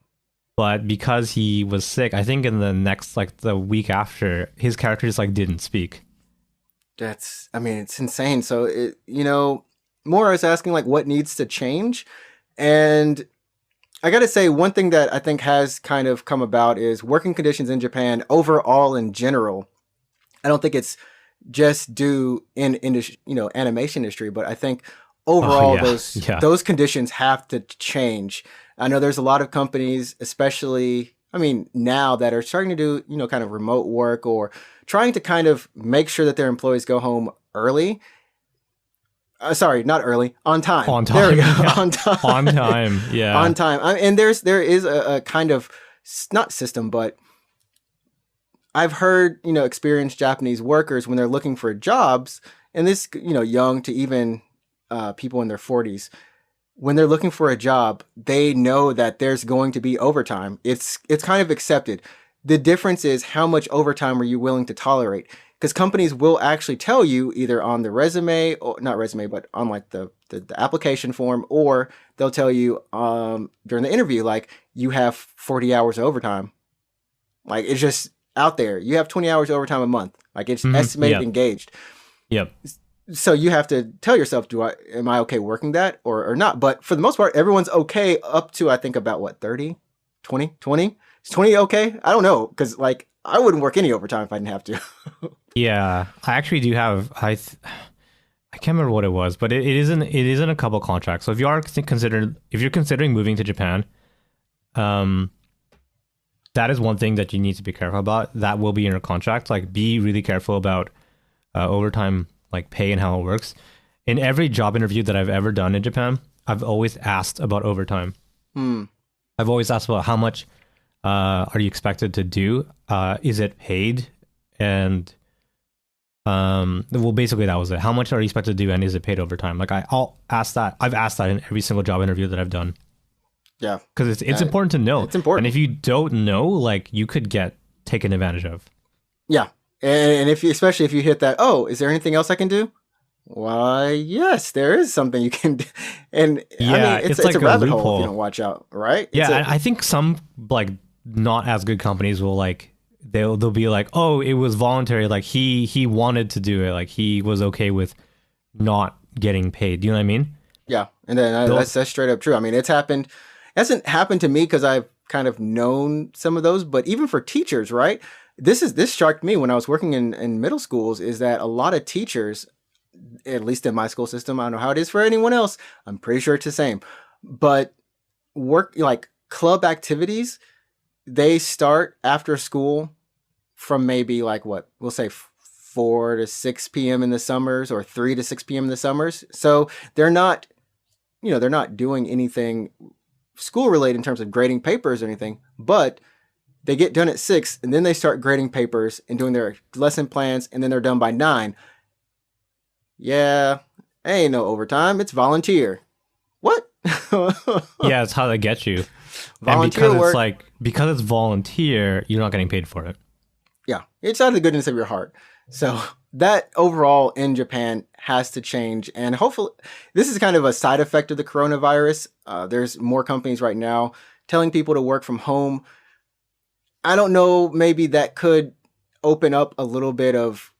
But because he was sick, I think in the next, like the week after, his character just like didn't speak. It's insane. So, Mora is asking like what needs to change. And I got to say, one thing that I think has kind of come about is working conditions in Japan overall in general. I don't think it's just due in animation industry, but I think overall those conditions have to change. I know there's a lot of companies, especially, now that are starting to do, kind of remote work or trying to kind of make sure that their employees go home early. Sorry, not early, on time. On time. There we go. Yeah. On time. On time. Yeah. On time. And there is a kind of, not system, but I've heard, experienced Japanese workers when they're looking for jobs, and this, young to even people in their 40s, when they're looking for a job, they know that there's going to be overtime. It's kind of accepted. The difference is how much overtime are you willing to tolerate? Because companies will actually tell you either on the resume, or not resume, but on like the application form, or they'll tell you during the interview, like, you have 40 hours of overtime. Like, it's just out there. You have 20 hours overtime a month. Like, it's estimated and gauged. Yep. So you have to tell yourself, am I okay working that or not? But for the most part, everyone's okay up to, I think, about 30, 20? Is 20 okay? I don't know. Because like, I wouldn't work any overtime if I didn't have to. Yeah, I actually do have, I can't remember what it was, but it is in a couple contracts. So if you're considering moving to Japan, that is one thing that you need to be careful about. That will be in your contract. Like, be really careful about overtime, like pay and how it works. In every job interview that I've ever done in Japan, I've always asked about overtime. I've always asked about how much are you expected to do? Is it paid? And well, basically that was it. How much are you expected to do, and is it paid overtime? Like, I'll ask that. I've asked that in every single job interview that I've done. Yeah, because it's important to know. It's important, and if you don't know, like, you could get taken advantage of. Yeah. And especially if you hit that, oh, is there anything else I can do? Why, yes, there is something you can do. And yeah, it's like a rabbit hole if you don't watch out, right? Yeah, I think some like not as good companies will like, they'll be like, oh, it was voluntary. Like he wanted to do it. Like he was okay with not getting paid. Do you know what I mean? Yeah, and then that's straight up true. I mean, it's happened. It hasn't happened to me because I've kind of known some of those, but even for teachers, right? This shocked me when I was working in middle schools. Is that a lot of teachers, at least in my school system, I don't know how it is for anyone else. I'm pretty sure it's the same, but work like club activities, they start after school from maybe like what we'll say 4 to 6 p.m. in the summers or 3 to 6 p.m. in the summers. So they're not, they're not doing anything school related in terms of grading papers or anything, but they get done at 6 and then they start grading papers and doing their lesson plans and then they're done by 9. Yeah, ain't no overtime. It's volunteer. What? Yeah, it's how they get you. Volunteer and because work. it's like because it's volunteer, you're not getting paid for it. Yeah, it's out of the goodness of your heart. So that overall in Japan has to change. And hopefully this is kind of a side effect of the coronavirus. There's more companies right now telling people to work from home. I don't know, maybe that could open up a little bit of,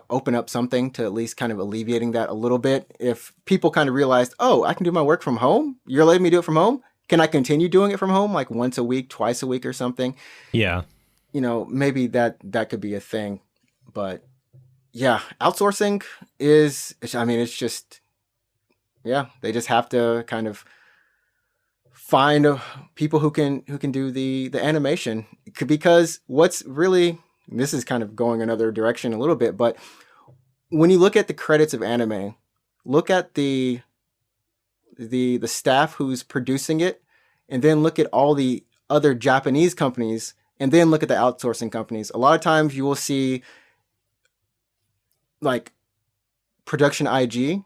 open up something to at least kind of alleviating that a little bit. If people kind of realized, oh, I can do my work from home. You're letting me do it from home. Can I continue doing it from home like once a week, twice a week or something? Yeah. Maybe that could be a thing. But yeah, outsourcing is, it's just, yeah, they just have to kind of find people who can do the animation, because what's really, this is kind of going another direction a little bit, but when you look at the credits of anime, look at the staff who's producing it, and then look at all the other Japanese companies, and then look at the outsourcing companies. A lot of times you will see like Production IG,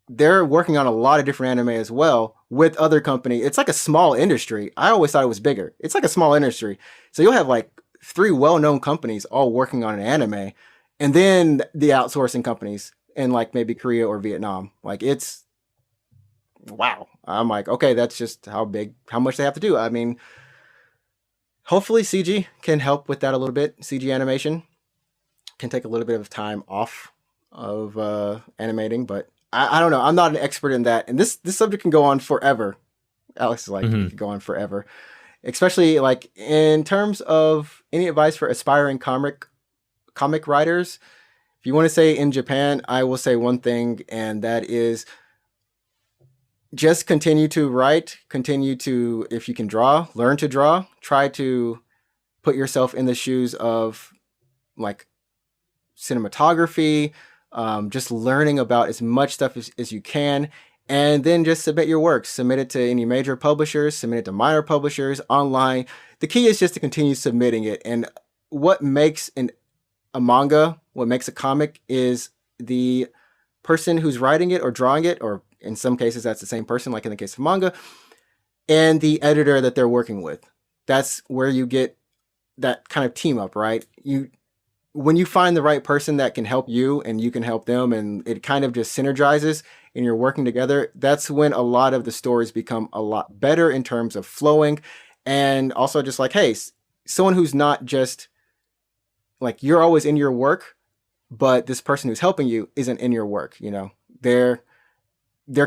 they're working on a lot of different anime as well with other companies. It's like a small industry. I always thought it was bigger. It's like a small industry. So you'll have like 3 well-known companies all working on an anime, and then the outsourcing companies in like maybe Korea or Vietnam. Like it's, wow. I'm like, okay, that's just how much they have to do. I mean, hopefully CG can help with that a little bit. CG animation can take a little bit of time off of animating, but I don't know. I'm not an expert in that. And this subject can go on forever. Alex is like, it could go on forever. Especially like in terms of any advice for aspiring comic writers. If you want to say in Japan, I will say one thing, and that is just continue to write, continue to, if you can draw, learn to draw, try to put yourself in the shoes of like cinematography, just learning about as much stuff as you can, and then just submit your work. Submit it to any major publishers, submit it to minor publishers online. The key is just to continue submitting it. And what makes a manga, what makes a comic, is the person who's writing it or drawing it, or in some cases that's the same person, like in the case of manga, and the editor that they're working with. That's where you get that kind of team up, right? When you find the right person that can help you and you can help them, and it kind of just synergizes and you're working together, that's when a lot of the stories become a lot better in terms of flowing. And also just like, hey, someone who's not just like, you're always in your work, but this person who's helping you isn't in your work. They're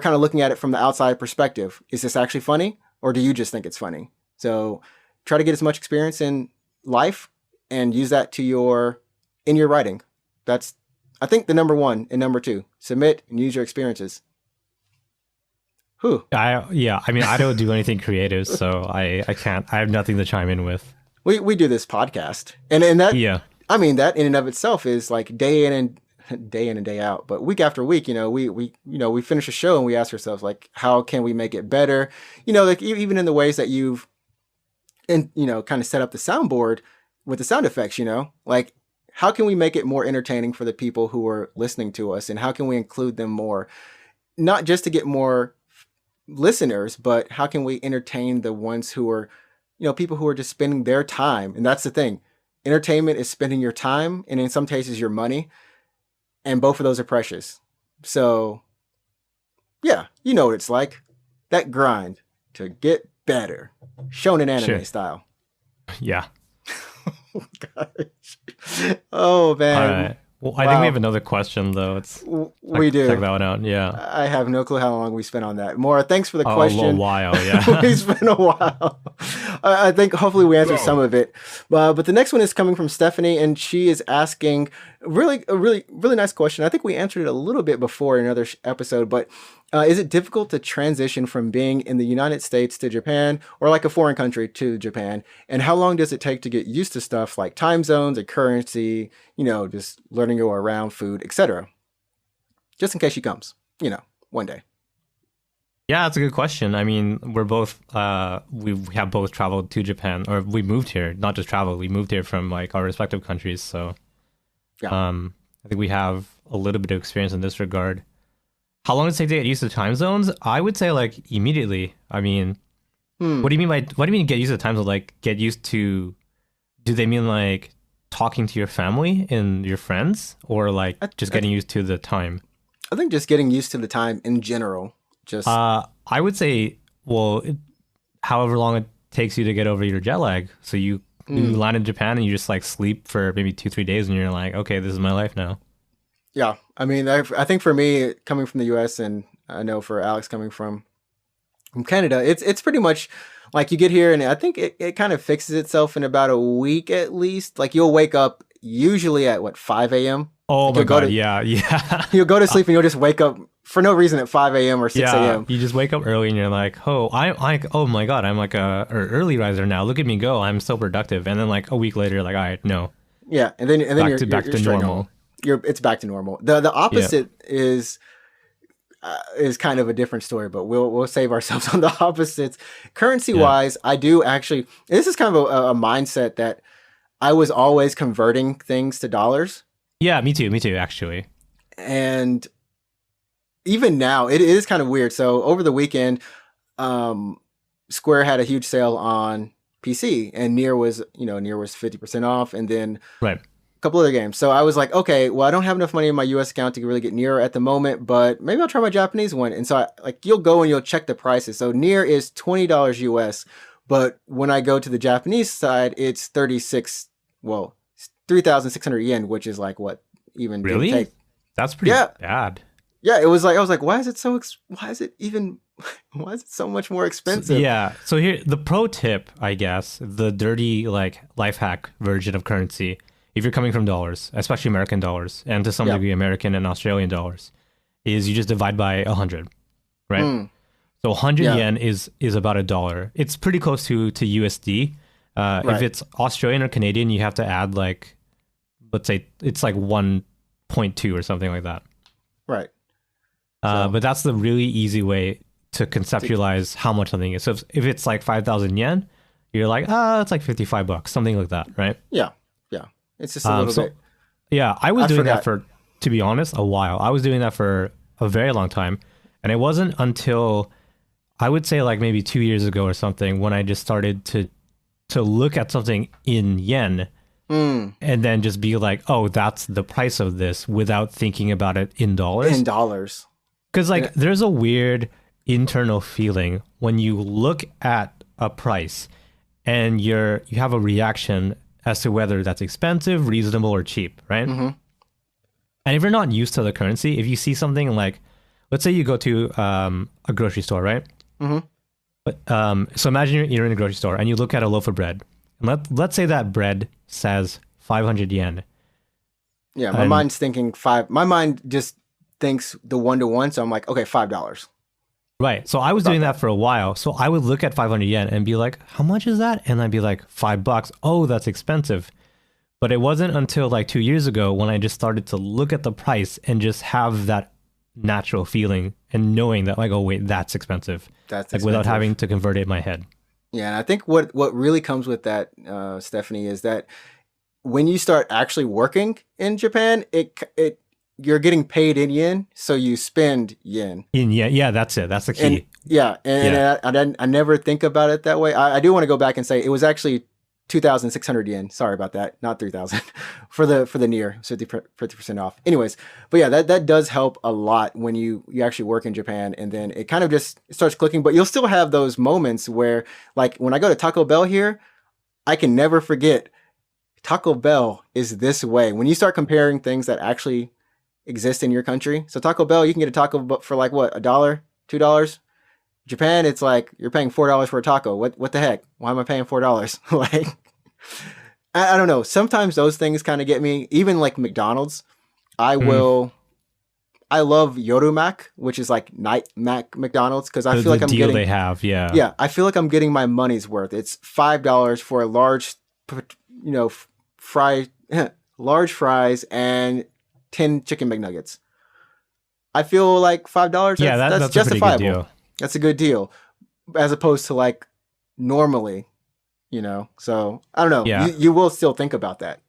kind of looking at it from the outside perspective. Is this actually funny, or do you just think it's funny? So try to get as much experience in life and use that in your writing. That's, I think, the number 1 and number 2. Submit and use your experiences. Whew. I mean, I don't do anything creative, so I can't. I have nothing to chime in with. We do this podcast, and that, yeah. I mean, that in and of itself is like day in and day out. But week after week, we finish a show and we ask ourselves, like, how can we make it better? Like even in the ways that you've, kind of set up the soundboard with the sound effects. Like, how can we make it more entertaining for the people who are listening to us, and how can we include them more? Not just to get more listeners, but how can we entertain the ones who are, people who are just spending their time? And that's the thing. Entertainment is spending your time, and in some cases your money, and both of those are precious. So yeah, you know what it's like. That grind to get better. Shonen anime style. Yeah. Oh, gosh. Oh, man. All right. Well, I think we have another question though. We do. Check that one out. Yeah. I have no clue how long we spent on that. Maura, thanks for the question. A little while, yeah. We spent a while. I think hopefully we answered some of it. But the next one is coming from Stephanie, and she is asking a really nice question. I think we answered it a little bit before in another episode, but is it difficult to transition from being in the United States to Japan, or like a foreign country to Japan? And how long does it take to get used to stuff like time zones or currency, just learning to go around, food, etc.? Just in case she comes, one day. Yeah, that's a good question. I mean, we're both, we have both traveled to Japan, or we moved here, not just traveled, we moved here from like our respective countries. So yeah. I think we have a little bit of experience in this regard. How long does it take to get used to time zones? I would say like immediately. I mean, what do you mean get used to time zones? Like get used to, do they mean like talking to your family and your friends, or like just getting used to the time? I think just getting used to the time in general. I would say, however long it takes you to get over your jet lag. So you land in Japan and you just like sleep for maybe 2-3 days and you're like, okay, this is my life now. Yeah. I mean, I think for me, coming from the US, and I know for Alex coming from Canada, it's pretty much like you get here and I think it kind of fixes itself in about a week at least. Like you'll wake up usually at 5 a.m. Oh my God. Yeah. You'll go to sleep and you'll just wake up for no reason at 5 a.m. or 6 a.m. You just wake up early and you're like, oh my God, I'm like a early riser now. Look at me go. I'm so productive. And then like a week later, you're like, all right, no. Yeah. And then you're back to normal. It's back to normal. The opposite is kind of a different story, but we'll save ourselves on the opposites. Currency wise, I do actually, this is kind of a mindset that I was always converting things to dollars. Yeah, me too, actually. And even now, it is kind of weird. So over the weekend, Square had a huge sale on PC, and Nioh was 50% off, and then right. a couple other games. So I was like, okay, well, I don't have enough money in my US account to really get Nioh at the moment, but maybe I'll try my Japanese one. And so you'll go and you'll check the prices. So Nioh is $20 US, but when I go to the Japanese side, it's 3,600 yen, which is like what even really? That's pretty bad. Yeah, it was like I was like, why is it so much more expensive? So here the pro tip, I guess, the dirty like life hack version of currency, if you're coming from dollars, especially American dollars, and to some degree American and Australian dollars, is you just divide by 100, right? So 100 yen is about $1. It's pretty close to USD. Right. If it's Australian or Canadian, you have to add like, let's say it's like 1.2 or something like that. Right. But that's the really easy way to conceptualize how much something is. So if it's like 5,000 yen, you're like, it's like $55, something like that, right? Yeah. It's just a little bit. Yeah, I was doing that for, to be honest, a while. I was doing that for a very long time. And it wasn't until, I would say like maybe 2 years ago or something, when I just started to look at something in yen and then just be like, oh, that's the price of this, without thinking about it in dollars. Because like there's a weird internal feeling when you look at a price and you have a reaction as to whether that's expensive, reasonable, or cheap, right? Mm-hmm. And if you're not used to the currency, if you see something like, let's say you go to a grocery store, right? Mm-hmm. But so imagine you're in a grocery store and you look at a loaf of bread, and let's say that bread says 500 yen. Yeah, my mind's thinking my mind just thinks the 1-to-1, so I'm like, okay, $5. Right. So I was doing that for a while. So I would look at 500 yen and be like, how much is that? And I'd be like, $5. Oh, that's expensive. But it wasn't until like 2 years ago when I just started to look at the price and just have that natural feeling and knowing that like, oh wait, that's expensive. That's like expensive. Without having to convert it in my head. Yeah, and I think what really comes with that, Stephanie, is that when you start actually working in Japan, you're getting paid in yen, so you spend yen. In yen, yeah, that's it. That's the key. I never think about it that way. I do want to go back and say it was actually 2,600 yen. Sorry about that, not 3,000 for the Nioh, so 50% off. Anyways, but yeah, that does help a lot when you actually work in Japan, and then it kind of just starts clicking. But you'll still have those moments where, like when I go to Taco Bell here, I can never forget Taco Bell is this way. When you start comparing things that actually exist in your country, so Taco Bell, you can get a taco for like what, $1, $2. Japan, it's like you're paying $4 for a taco. What the heck? Why am I paying $4? Like, I don't know. Sometimes those things kind of get me. Even like McDonald's, I love Yorumac, which is like Night Mac McDonald's, because I feel like I'm deal getting they have, yeah. I feel like I'm getting my money's worth. It's $5 for a large, large fries and 10 chicken McNuggets. I feel like $5. That's justifiable. A pretty good deal. That's a good deal, as opposed to like normally, So I don't know. Yeah. You will still think about that.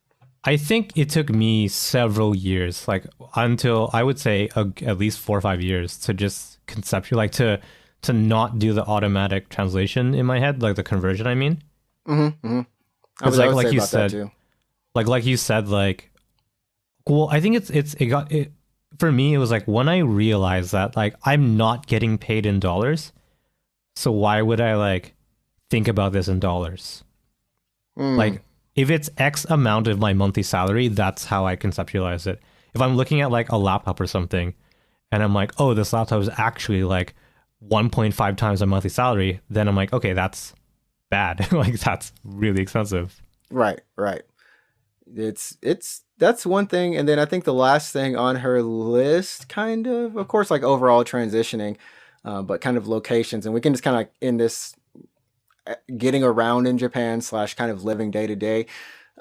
I think it took me several years, like until I would say at least 4 or 5 years to just conceptualize, to not do the automatic translation in my head, like the conversion. I mean, I would like say you about said, that too. like you said, well, I think it for me. It was like when I realized that like I'm not getting paid in dollars, so why would I like think about this in dollars? Like, if it's X amount of my monthly salary, that's how I conceptualize it. If I'm looking at like a laptop or something and I'm like, oh, this laptop is actually like 1.5 times my monthly salary, then I'm like, okay, that's bad. Like, that's really expensive. Right. That's one thing. And then I think the last thing on her list, kind of course, like overall transitioning, but kind of locations. And we can just kind of in this getting around in Japan / kind of living day to day.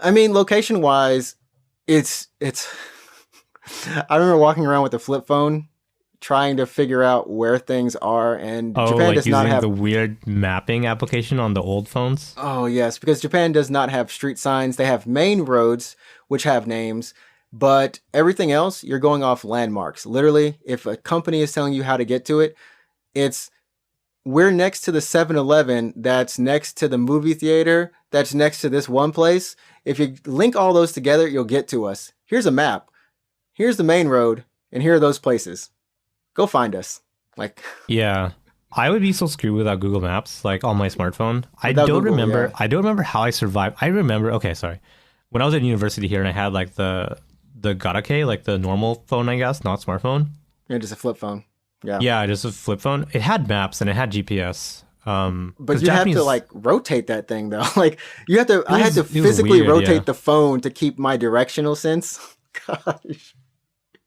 I mean, location wise, it's I remember walking around with a flip phone trying to figure out where things are, and Japan does not have the weird mapping application on the old phones. Oh yes, because Japan does not have street signs. They have main roads which have names, but everything else you're going off landmarks. Literally, if a company is telling you how to get to it, we're next to the 7-Eleven that's next to the movie theater that's next to this one place. If you link all those together, you'll get to us. Here's a map. Here's the main road, and here are those places. Go find us. Like, yeah, I would be so screwed without Google Maps, like on my smartphone. I Without don't Google, remember. yeah. I don't remember how I survived. I remember. Okay, sorry. When I was at university here and I had like the Garakei, like the normal phone, I guess, not smartphone. Yeah, just a flip phone. Yeah. Yeah, just a flip phone. It had maps and it had GPS. But you have to like rotate that thing though. Like you have to. I had to it was physically weird, rotate yeah. the phone to keep my directional sense. Gosh.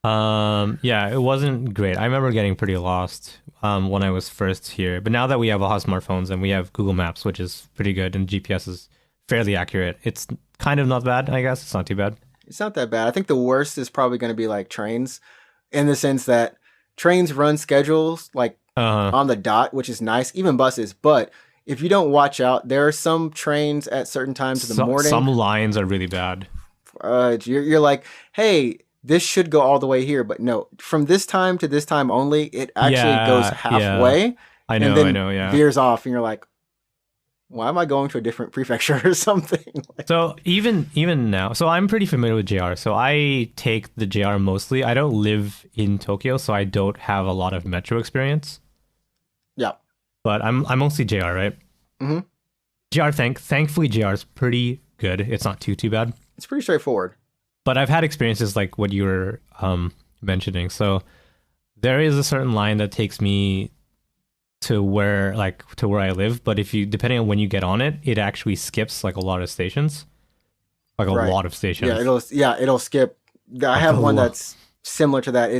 Yeah, it wasn't great. I remember getting pretty lost when I was first here. But now that we have all smartphones and we have Google Maps, which is pretty good, and GPS is fairly accurate, it's kind of not bad, I guess. It's not too bad. It's not that bad. I think the worst is probably going to be like trains, in the sense that trains run schedules like on the dot, which is nice, even buses. But if you don't watch out, there are some trains at certain times of the morning. Some lines are really bad. You're like, hey, this should go all the way here. But no, from this time to this time only, it actually goes halfway. Yeah. I know, yeah. Veers off, and you're like, why am I going to a different prefecture or something? So even now, so I'm pretty familiar with JR. So I take the JR mostly. I don't live in Tokyo, so I don't have a lot of metro experience. Yeah. But I'm mostly JR, right? Mm-hmm. JR, thankfully JR is pretty good. It's not too bad. It's pretty straightforward. But I've had experiences like what you were mentioning. So there is a certain line that takes me to where I live, but if you, depending on when you get on it, it actually skips like a lot of stations, like a lot of stations. It'll skip. I have one that's similar to that.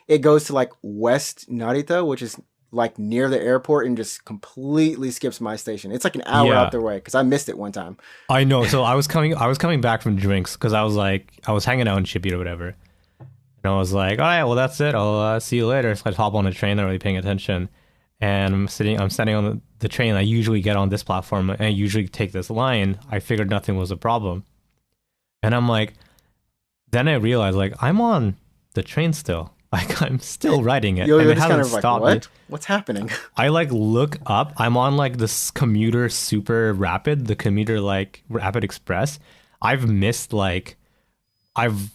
It goes to like West Narita, which is like near the airport, and just completely skips my station. It's like an hour out their way because I missed it one time. I know. So I was coming back from drinks because I was hanging out in Shibuya or whatever, and I was like, all right, well that's it. I'll see you later. So I hop on a train, not really paying attention. And I'm standing on the train. I usually get on this platform and I usually take this line. I figured nothing was a problem. And I'm like, then I realized like I'm on the train still. Like I'm still riding it. You're and it just hasn't kind of stopped like, me. what? What's happening? I like look up. I'm on like this commuter super rapid, the commuter like rapid express. I've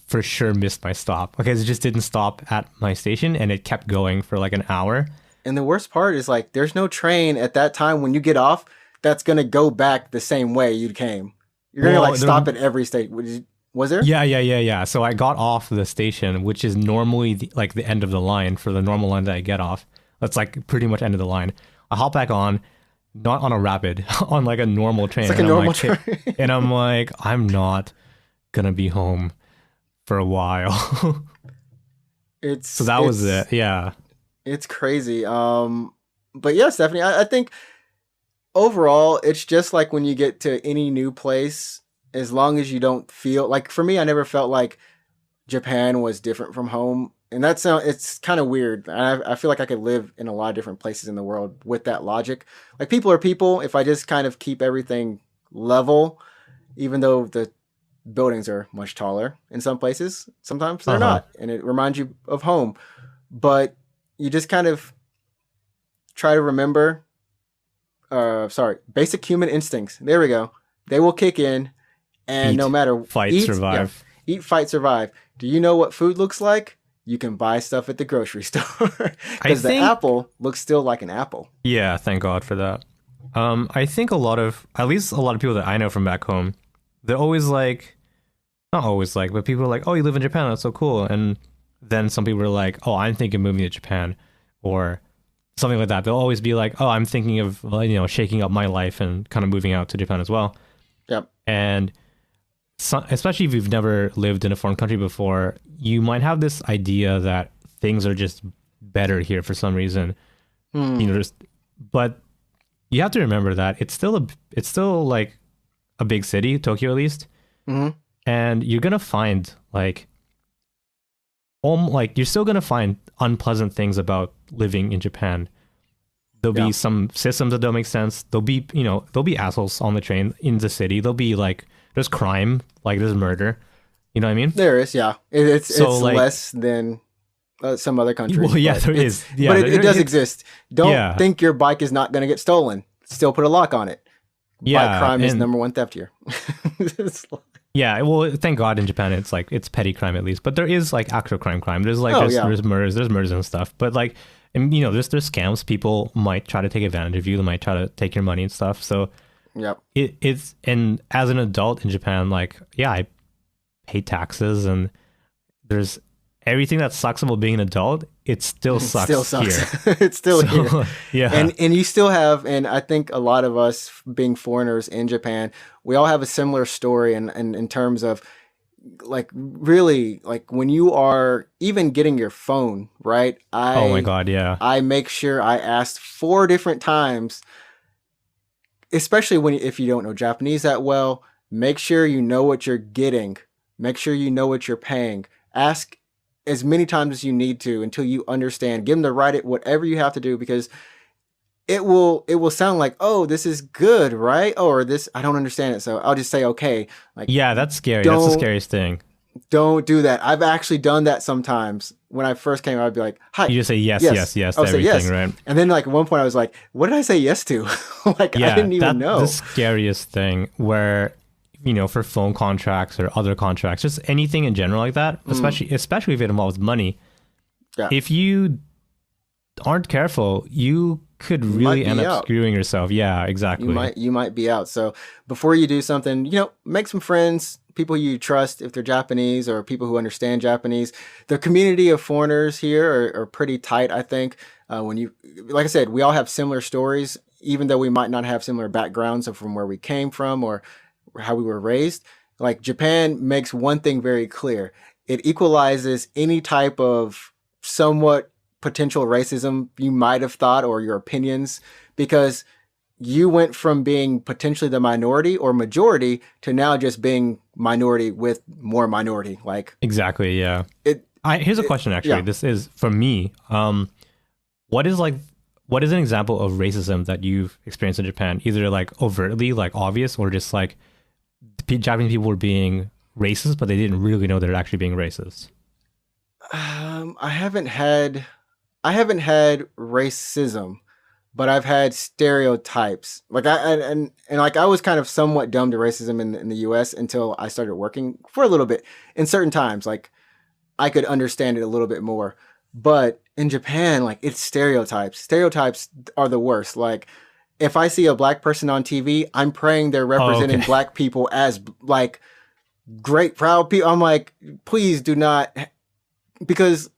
for sure missed my stop because it just didn't stop at my station and it kept going for like an hour. And the worst part is like, there's no train at that time when you get off that's going to go back the same way you came. You're gonna Well, like stop at every state. Was there? Yeah. So I got off the station, which is normally like the end of the line for the normal line that I get off. That's like pretty much end of the line. I hop back on, not on a rapid, on like a normal train. It's like a normal train. And I'm like, I'm not gonna be home for a while. So that was it. Yeah. It's crazy. But yeah, Stephanie, I think overall, it's just like when you get to any new place, as long as you don't feel like, for me, I never felt like Japan was different from home. And it's kind of weird. I feel like I could live in a lot of different places in the world with that logic. Like people are people. If I just kind of keep everything level, even though the buildings are much taller in some places, sometimes they're not. And it reminds you of home. But you just kind of try to remember, basic human instincts. There we go. They will kick in. And no matter survive. Yeah, eat, fight, survive. Do you know what food looks like? You can buy stuff at the grocery store because the apple looks still like an apple. Yeah, thank God for that. I think at least a lot of people that I know from back home, they're always like, not always like, but people are like, oh, you live in Japan, that's so cool. And then some people are like, oh, I'm thinking of moving to Japan or something like that. They'll always be like, oh, I'm thinking of, shaking up my life and kind of moving out to Japan as well. Yep. And especially if you've never lived in a foreign country before, you might have this idea that things are just better here for some reason. But you have to remember that it's still like a big city, Tokyo at least, and you're gonna find you're still gonna find unpleasant things about living in Japan. There'll be some systems that don't make sense. There'll be assholes on the train in the city. There'll be there's crime, there's murder. You know what I mean? There is, yeah. It's less than some other countries. Well, yeah, there is. Yeah, but it does exist. Don't think your bike is not going to get stolen. Still put a lock on it. Yeah, bike crime is number one theft here. Yeah, well, thank God in Japan it's petty crime at least. But there is actual crime. There's there's murders and stuff. But and there's scams. People might try to take advantage of you. They might try to take your money and stuff. So yep. It's and as an adult in Japan, I pay taxes and there's everything that sucks about being an adult. It still sucks here. It's still here. Yeah. And you still have, and I think a lot of us being foreigners in Japan, we all have a similar story in terms of really when you are even getting your phone, right? Oh my God, yeah. I make sure I asked 4 different times, especially if you don't know Japanese that well. Make sure you know what you're getting. Make sure you know what you're paying. Ask as many times as you need to until you understand. Give them to write it, whatever you have to do, because it will sound like, oh, this is good, right? Or this, I don't understand it, so I'll just say okay. Yeah, that's scary. That's the scariest thing. Don't do that. I've actually done that sometimes. When I first came, I'd be like, hi. You just say yes to everything, yes. right? And then at one point I was like, what did I say yes to? I didn't even know. The scariest thing where, for phone contracts or other contracts, just anything in general like that, especially if it involves money. Yeah. If you aren't careful, you could really end up screwing yourself. Yeah, exactly. You might be out. So before you do something, make some friends, people you trust if they're Japanese or people who understand Japanese. The community of foreigners here are pretty tight, I think. Like I said, we all have similar stories, even though we might not have similar backgrounds from where we came from or how we were raised. Japan makes one thing very clear. It equalizes any type of somewhat potential racism you might have thought or your opinions, because you went from being potentially the minority or majority to now just being minority with more minority. Exactly, yeah. Here's a question actually. Yeah. This is for me. What is an example of racism that you've experienced in Japan? Either overtly obvious or just Japanese people were being racist, but they didn't really know they're actually being racist. I haven't had racism, but I've had stereotypes. I was kind of somewhat dumb to racism in the US until I started working for a little bit. In certain times, I could understand it a little bit more. But in Japan, it's stereotypes. Stereotypes are the worst. if I see a black person on TV, I'm praying they're representing black people as like great, proud people. I'm like, please do not, because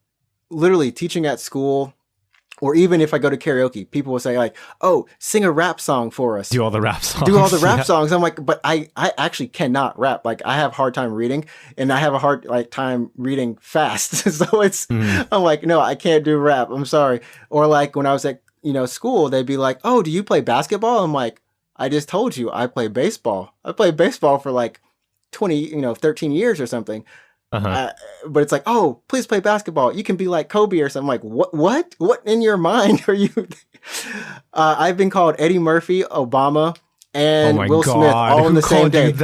literally teaching at school, or even if I go to karaoke, people will say like, oh, sing a rap song for us. Do all the rap songs. Do all the rap songs. I'm like, but I actually cannot rap. Like I have a hard time reading, and I have a hard time reading fast. So it's, I'm like, no, I can't do rap. I'm sorry. Or like when I was at, school, they'd be like, oh, do you play basketball? I'm like, I just told you I play baseball. I played baseball for like 13 years or something. But it's like, oh, please play basketball. You can be like Kobe or something. I'm like, what in your mind are you? I've been called Eddie Murphy, Obama, and Will Smith all in the same day.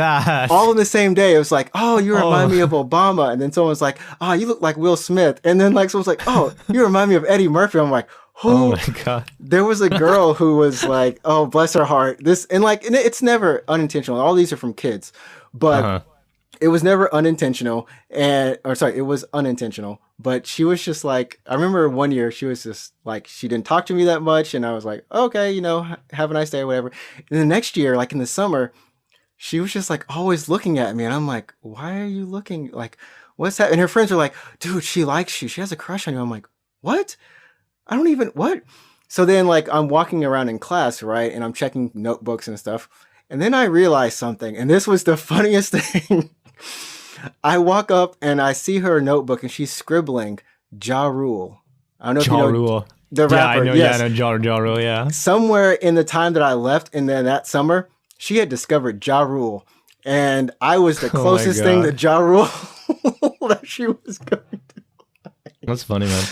All in the same day. It was like, oh, you remind me of Obama. And then someone's like, oh, you look like Will Smith. And then like someone's like, oh, you remind me of Eddie Murphy. I'm like, oh my God. There was a girl who was like, oh, bless her heart. And it's never unintentional. All these are from kids, but it was never unintentional. It was unintentional, but she was just like, I remember one year she was just like, she didn't talk to me that much. And I was like, okay, have a nice day or whatever. And the next year, like in the summer, she was just like always looking at me. And I'm like, why are you looking? Like, what's that? And her friends are like, dude, she likes you. She has a crush on you. I'm like, what? What? So then like I'm walking around in class, right? And I'm checking notebooks and stuff. And then I realized something. And this was the funniest thing. I walk up and I see her notebook and she's scribbling Ja Rule. I don't know if you know Rule. The rapper. I know, yes. I know Ja Rule, yeah. Somewhere in the time that I left and then that summer, she had discovered Ja Rule. And I was the closest thing to Ja Rule that she was going to. That's funny, man.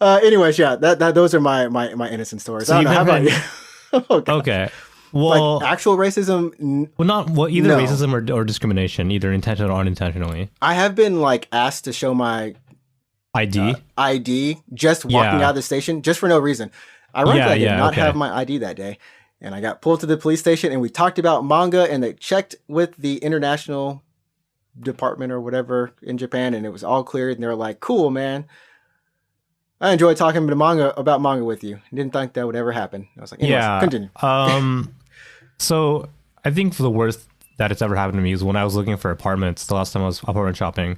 Anyways, yeah, those are my innocent stories. So I don't know, how about you? Okay. Well, like actual racism. Either racism or discrimination, either intentional or unintentionally. I have been like asked to show my ID just walking out of the station just for no reason. Ironically, I did not have my ID that day, and I got pulled to the police station, and we talked about manga, and they checked with the international department or whatever in Japan, and it was all cleared, and they were like, "Cool, man. I enjoyed talking about manga with you. Didn't think that would ever happen." I was like, continue. So I think for the worst that it's ever happened to me is when I was looking for apartments. The last time I was apartment shopping.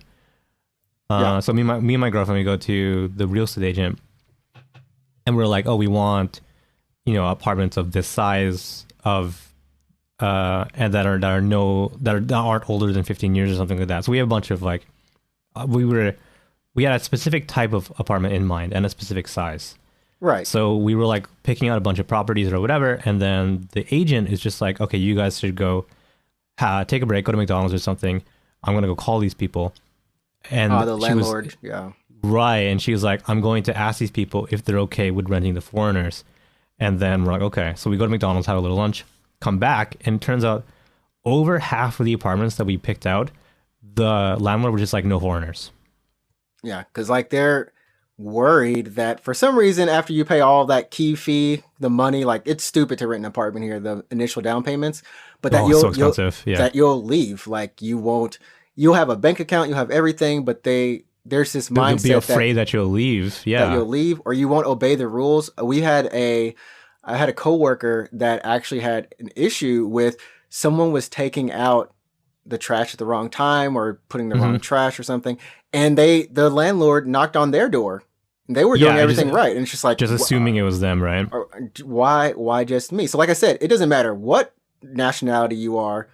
So me and my girlfriend, we go to the real estate agent, and we're like, oh, we want, apartments of this size and that aren't older than 15 years or something like that. So we have a bunch of like, we had a specific type of apartment in mind and a specific size. Right. So we were like picking out a bunch of properties or whatever. And then the agent is just like, okay, you guys should go take a break, go to McDonald's or something. I'm going to go call these people. And the landlord. Yeah. Right. And she was like, I'm going to ask these people if they're okay with renting to foreigners. And then we're like, okay. So we go to McDonald's, have a little lunch, come back. And it turns out over half of the apartments that we picked out, the landlord was just like, no foreigners. Yeah, because like they're worried that for some reason after you pay all that key fee, the money, like it's stupid to rent an apartment here, the initial down payments, but that you'll leave. Like you'll have a bank account, you'll have everything, but there's this mindset be afraid that you'll leave. Yeah, that you'll leave or you won't obey the rules. I had a coworker that actually had an issue with someone was taking out the trash at the wrong time or putting the wrong trash or something. And the landlord knocked on their door. They were doing everything right. And it's just like... Just assuming it was them, right? Why just me? So like I said, it doesn't matter what nationality you are.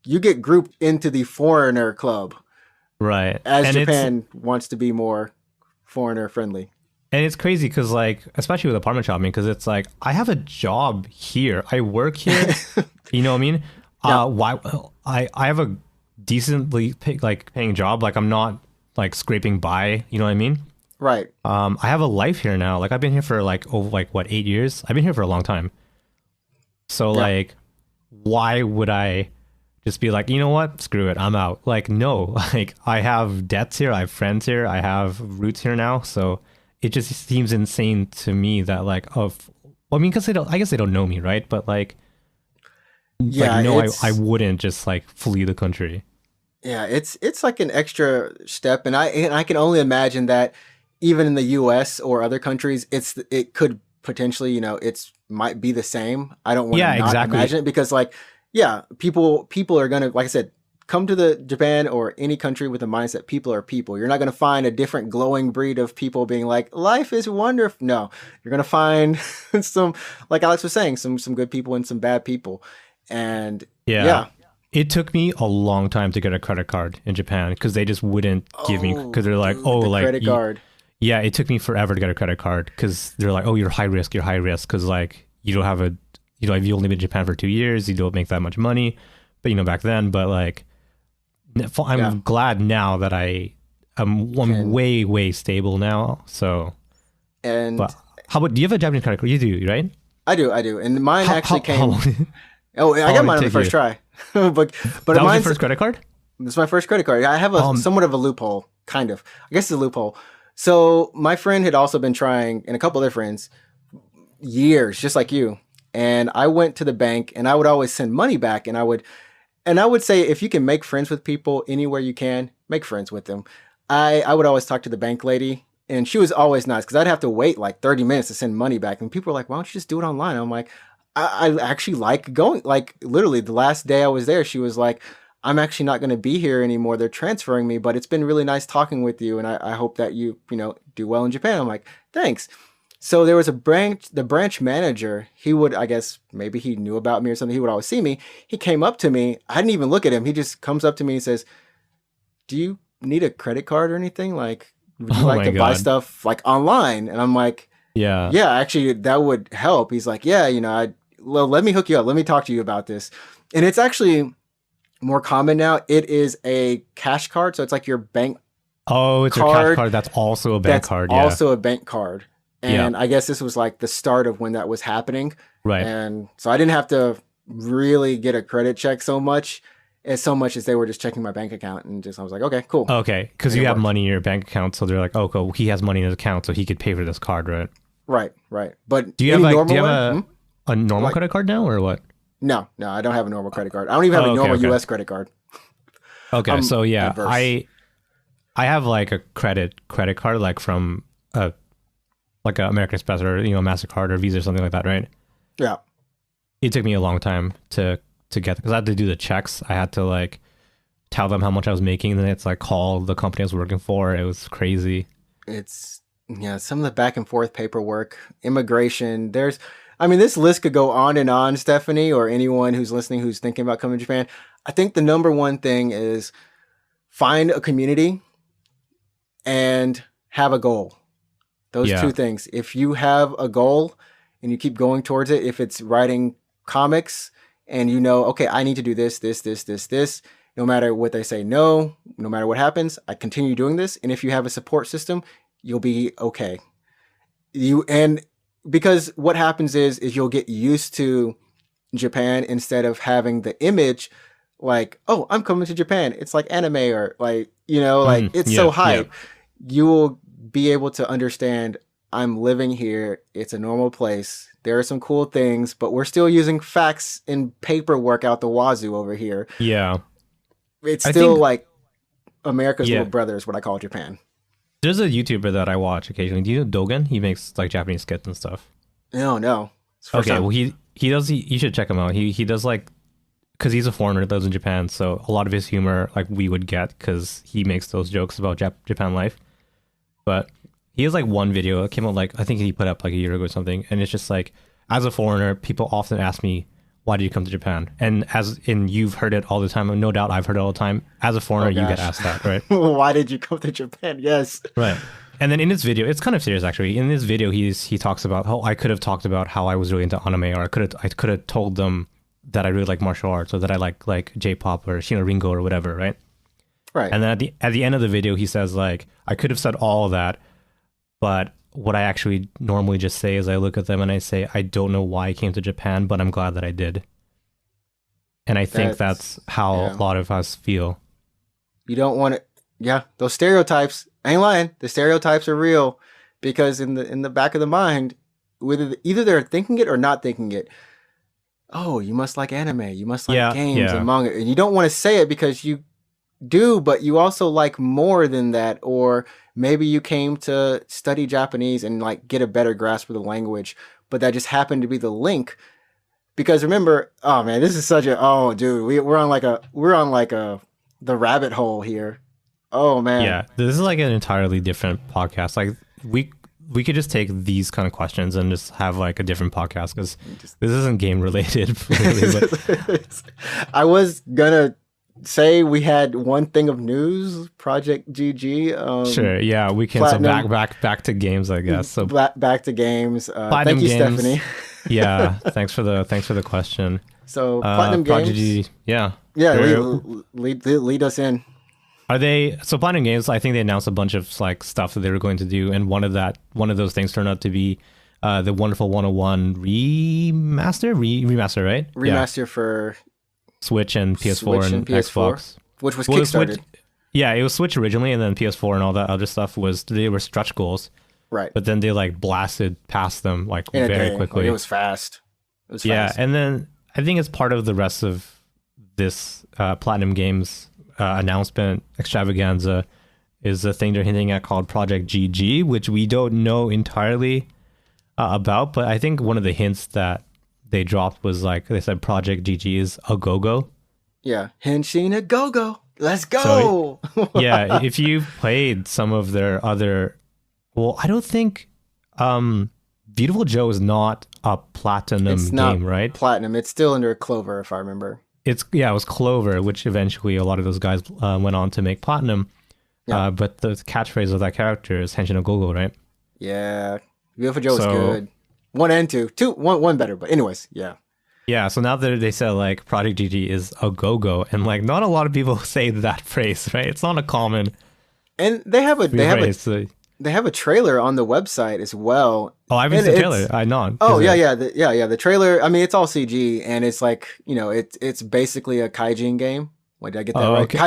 You get grouped into the foreigner club. Right. As Japan wants to be more foreigner friendly. And it's crazy because like, especially with apartment shopping, because it's like, I have a job here. I work here. You know what I mean? Yeah. Why I have a decently paying job. Like I'm not like scraping by, you know what I mean? Right. I have a life here now. Like I've been here for 8 years? I've been here for a long time. So like, why would I just be like, you know what? Screw it. I'm out. Like, no, like I have debts here. I have friends here. I have roots here now. So it just seems insane to me that because I guess they don't know me. Right. But like, I wouldn't just like flee the country. Yeah, it's like an extra step, and I can only imagine that even in the U.S. or other countries, it could potentially, it's might be the same. I don't want to Yeah, not exactly. imagine it because like, yeah, people are going to, like I said, come to the Japan or any country with the mindset people are people. You're not going to find a different glowing breed of people being like, life is wonderful. No, you're going to find some, like Alex was saying, some good people and some bad people. And Yeah. It took me a long time to get a credit card in Japan because they just wouldn't give me, because they're like, dude, oh, the like, credit card. yeah, it took me forever to get a credit card because they're like, oh, you're high risk because like you don't have like you only been in Japan for 2 years, you don't make that much money, but back then, but like, I'm glad now that I'm way stable now. So, And but how about, do you have a Japanese credit card? You do, right? I do, and mine actually came. How Oh, I got mine on the first try. but that was your mine's first credit card? It's my first credit card. I have a somewhat of a loophole, kind of. I guess it's a loophole. So my friend had also been trying, and a couple other friends, years, just like you. And I went to the bank, and I would always send money back, and I would say, if you can make friends with people anywhere you can, make friends with them. I would always talk to the bank lady, and she was always nice because I'd have to wait like 30 minutes to send money back. And people were like, why don't you just do it online? I'm like, I actually like going. Like literally the last day I was there, she was like, I'm actually not going to be here anymore. They're transferring me, but it's been really nice talking with you. And I hope that you do well in Japan. I'm like, thanks. So there was the branch manager, he would, I guess, maybe he knew about me or something. He would always see me. He came up to me. I didn't even look at him. He just comes up to me and says, do you need a credit card or anything? Like, would you like to buy stuff like online? And I'm like, yeah, actually that would help. He's like, yeah, let me hook you up. Let me talk to you about this. And it's actually more common now. It is a cash card. So it's like your bank it's card. Your cash card. That's also a bank card. Yeah. Also a bank card. And I guess this was like the start of when that was happening. Right. And so I didn't have to really get a credit check so much as they were just checking my bank account. And I was like, okay, cool. Okay. Because you have money in your bank account. So they're like, oh, cool. He has money in his account, so he could pay for this card, right? Right. But do you have a normal credit card now or what? No, I don't have a normal credit card. I don't even have a normal US credit card. Okay. So yeah, adverse. I have like a credit card, like from like an American Express or MasterCard or Visa or something like that, right? Yeah. It took me a long time to get, because I had to do the checks. I had to like tell them how much I was making, and then it's like call the company I was working for. It was crazy. It's some of the back and forth paperwork, immigration. This list could go on and on, Stephanie, or anyone who's listening who's thinking about coming to Japan. I think the number one thing is find a community and have a goal. Those two things. If you have a goal and you keep going towards it, if it's writing comics and okay, I need to do this, no matter what they say, no matter what happens, I continue doing this. And if you have a support system, you'll be okay. Because what happens is you'll get used to Japan instead of having the image like, oh, I'm coming to Japan. It's like anime or like, it's so hype. Yeah. You will be able to understand, I'm living here. It's a normal place. There are some cool things, but we're still using fax and paperwork out the wazoo over here. Yeah. It's still like America's little brother is what I call Japan. There's a YouTuber that I watch occasionally. Do you know Dogen? He makes like Japanese skits and stuff. No. Okay, well he does. You should check him out. He does like, because he's a foreigner that lives in Japan, so a lot of his humor like we would get because he makes those jokes about Japan life. But he has like one video. It came out like, I think he put up like a year ago or something, and it's just like, as a foreigner, people often ask me, why did you come to Japan? And you've heard it all the time, and no doubt I've heard it all the time. As a foreigner, you get asked that, right? Why did you come to Japan? Yes. Right. And then in this video, it's kind of serious actually. In this video, he talks about how I could have talked about how I was really into anime, or I could have told them that I really like martial arts, or that I like J-pop or Ringo or whatever, right? Right. And then at the end of the video, he says like, I could have said all of that, but what I actually normally just say is I look at them and I say, I don't know why I came to Japan, but I'm glad that I did. And I think that's how a lot of us feel. You don't want to, those stereotypes, I ain't lying. The stereotypes are real, because in the back of the mind, either they're thinking it or not thinking it. Oh, you must like anime. You must like games and manga. And you don't want to say it because you do, but you also like more than that, or maybe you came to study Japanese and like get a better grasp of the language, but that just happened to be the link. Because remember, oh man, this is such a dude, we're on like a the rabbit hole here. Oh man. Yeah, this is like an entirely different podcast. Like we could just take these kind of questions and just have like a different podcast because this isn't game related. Really, but I was gonna say we had one thing of news, Project GG. Sure, yeah, we can. Platinum, so back to games, I guess. So back to games. Platinum thank you, games, Stephanie. Yeah, thanks for the question. So Platinum Project Games, GG, yeah, lead us in. Are they so Platinum Games? I think they announced a bunch of like stuff that they were going to do, and one of those things turned out to be the Wonderful 101 remaster, right? Remaster for Switch and PS4 and PS4, Xbox, which was kickstarted. Yeah, it was Switch originally, and then PS4 and all that other stuff they were stretch goals, right? But then they like blasted past them like in very quickly. Like, it was fast. Yeah, and then I think it's part of the rest of this Platinum Games announcement extravaganza is a thing they're hinting at called Project GG, which we don't know entirely about, but I think one of the hints that they dropped was like they said Project GG is a go-go. Yeah, Henshin a go-go. Let's go. So, yeah, if you've played some of their other, well, I don't think Beautiful Joe is not a platinum game, right? Platinum. It's still under Clover, if I remember. It was Clover, which eventually a lot of those guys went on to make platinum. Yeah. But the catchphrase of that character is Henshin no Gogo, right? Yeah, Beautiful Joe is good. 1 and 2. One better, but anyways, yeah. Yeah, so now that they said like Project GG is a go-go, and like not a lot of people say that phrase, right? It's not a common. And they have a trailer on the website as well. Oh, I've seen the trailer. I know. Oh yeah. The trailer. I mean, it's all CG, and it's like it's basically a kaiju game. Wait, did I get that right? Okay.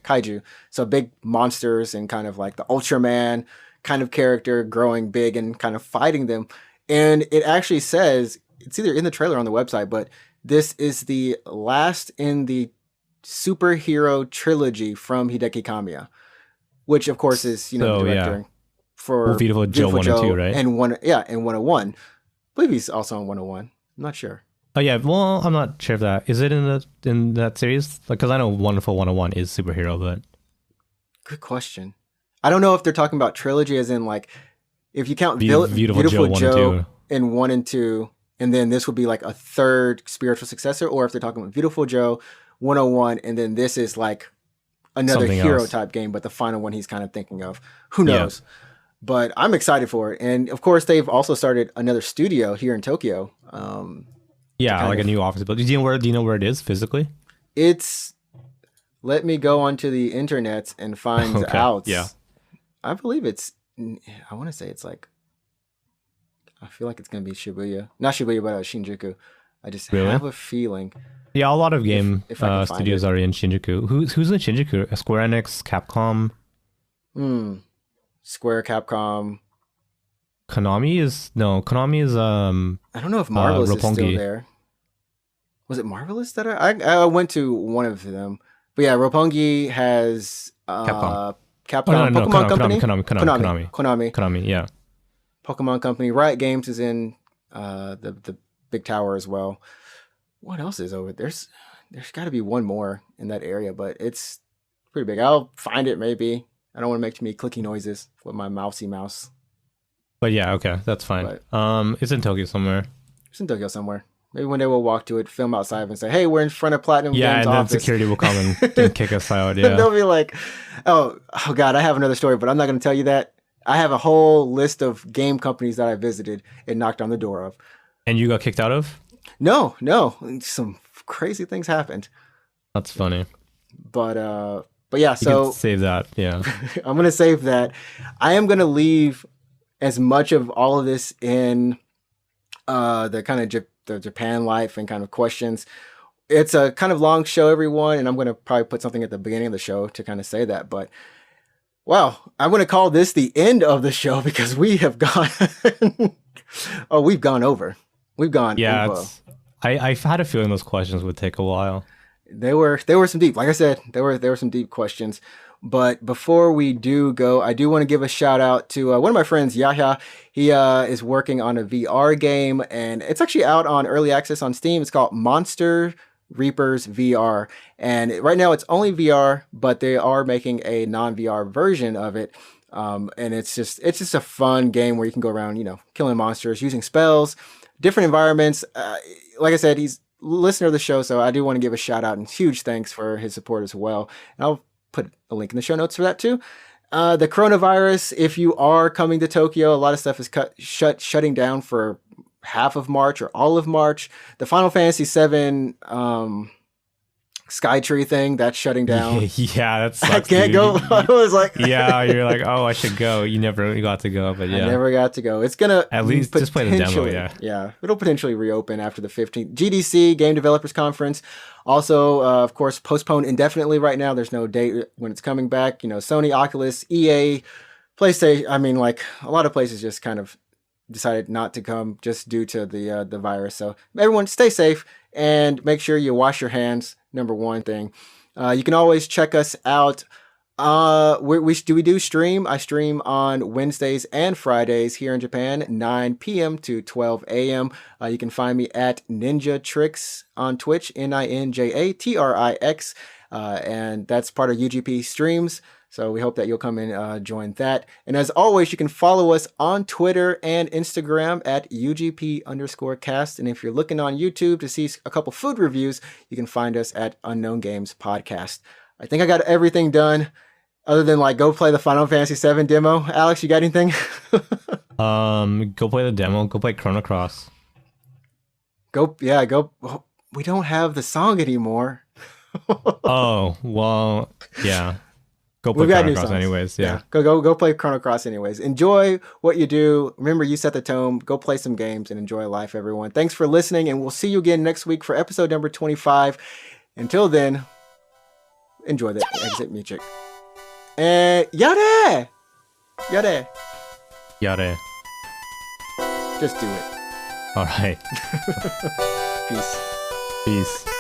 Kaiju. So big monsters and kind of like the Ultraman kind of character growing big and kind of fighting them. And it actually says it's either in the trailer or on the website, but this is the last in the superhero trilogy from Hideki Kamiya, which of course is directing for Beautiful Joe 1 and 2, right? And 101. I believe he's also on 101. I'm not sure. Oh yeah, well, I'm not sure if that is it in that series, like because I know Wonderful 101 is superhero, but good question. I don't know if they're talking about trilogy as in like if you count Beautiful Joe in 1 and 2, and then this would be like a third spiritual successor, or if they're talking about Beautiful Joe 101, and then this is like another something hero else. Type game, but the final one he's kind of thinking of. Who knows? Yeah. But I'm excited for it, and of course they've also started another studio here in Tokyo. Like a new office. But do you know where it is physically? It's. Let me go onto the internet and find out. Yeah, I believe it's. I want to say it's like. I feel like it's gonna be Shibuya, not Shibuya, but Shinjuku. I just have a feeling. Yeah, a lot of game studios are in Shinjuku. Who's in Shinjuku? Square Enix, Capcom. Square, Capcom. Konami is. I don't know if Marvelous is still there. Was it Marvelous that I went to one of them? But yeah, Roppongi has Capcom. Pokemon Company. Konami. Yeah. Pokemon Company. Riot Games is in the big tower as well. What else is over there? There's got to be one more in that area, but it's pretty big. I'll find it maybe. I don't want to make too many clicky noises with my mousy mouse. But yeah, okay, that's fine. But, it's in Tokyo somewhere. It's in Tokyo somewhere. Maybe one day we'll walk to it, film outside, and say, "Hey, we're in front of Platinum Games office." Yeah, and then security will come and kick us out. Yeah, they'll be like, "Oh God, I have another story, but I'm not going to tell you that. I have a whole list of game companies that I visited and knocked on the door of." And you got kicked out of? No. Some crazy things happened. That's funny. But yeah, so can save that. Yeah, I'm going to save that. I am going to leave as much of all of this in the kind of the Japan life and kind of questions. It's a kind of long show, everyone, and I'm going to probably put something at the beginning of the show to kind of say that. But wow, I'm going to call this the end of the show because we have gone. We've gone over. We've gone. Yeah, I've had a feeling those questions would take a while. They were some deep. Like I said, there were some deep questions. But before we do go, I do want to give a shout out to one of my friends, Yahya. He is working on a VR game, and it's actually out on early access on Steam. It's called Monster Reapers VR, and right now it's only VR, but they are making a non-VR version of it. And it's just a fun game where you can go around, killing monsters, using spells, different environments. Like I said, he's a listener of the show, so I do want to give a shout out and huge thanks for his support as well. And I'll put a link in the show notes for that too. The coronavirus, if you are coming to Tokyo, a lot of stuff is shutting down for half of March or all of March. The Final Fantasy VII Skytree thing, that's shutting down. Yeah, that sucks. I can't go. I was like, yeah, you're like, oh, I should go. You never got to go, but yeah. I never got to go. It's gonna at least just play the demo, yeah. Yeah, it'll potentially reopen after the 15th. GDC, Game Developers Conference, also, of course, postponed indefinitely right now. There's no date when it's coming back. Sony, Oculus, EA, PlayStation. I mean, like, a lot of places just kind of decided not to come just due to the virus. So everyone stay safe and make sure you wash your hands. Number one thing. You can always check us out. We do stream. I stream on Wednesdays and Fridays here in Japan, 9 p.m. to 12 a.m. You can find me at Ninja Tricks on Twitch, NinjaTrix, and that's part of UGP streams. So we hope that you'll come and join that. And as always, you can follow us on Twitter and Instagram at UGP_cast. And if you're looking on YouTube to see a couple food reviews, you can find us at Unknown Games Podcast. I think I got everything done other than go play the Final Fantasy VII demo. Alex, you got anything? Go play the demo. Go play Chrono Cross. Go. Oh, we don't have the song anymore. Oh, well, yeah. Go play Chrono Cross anyways. Yeah. Go play Chrono Cross anyways. Enjoy what you do. Remember, you set the tone. Go play some games and enjoy life, everyone. Thanks for listening, and we'll see you again next week for episode number 25. Until then, enjoy the exit music. And yare! Just do it. All right. Peace. Peace.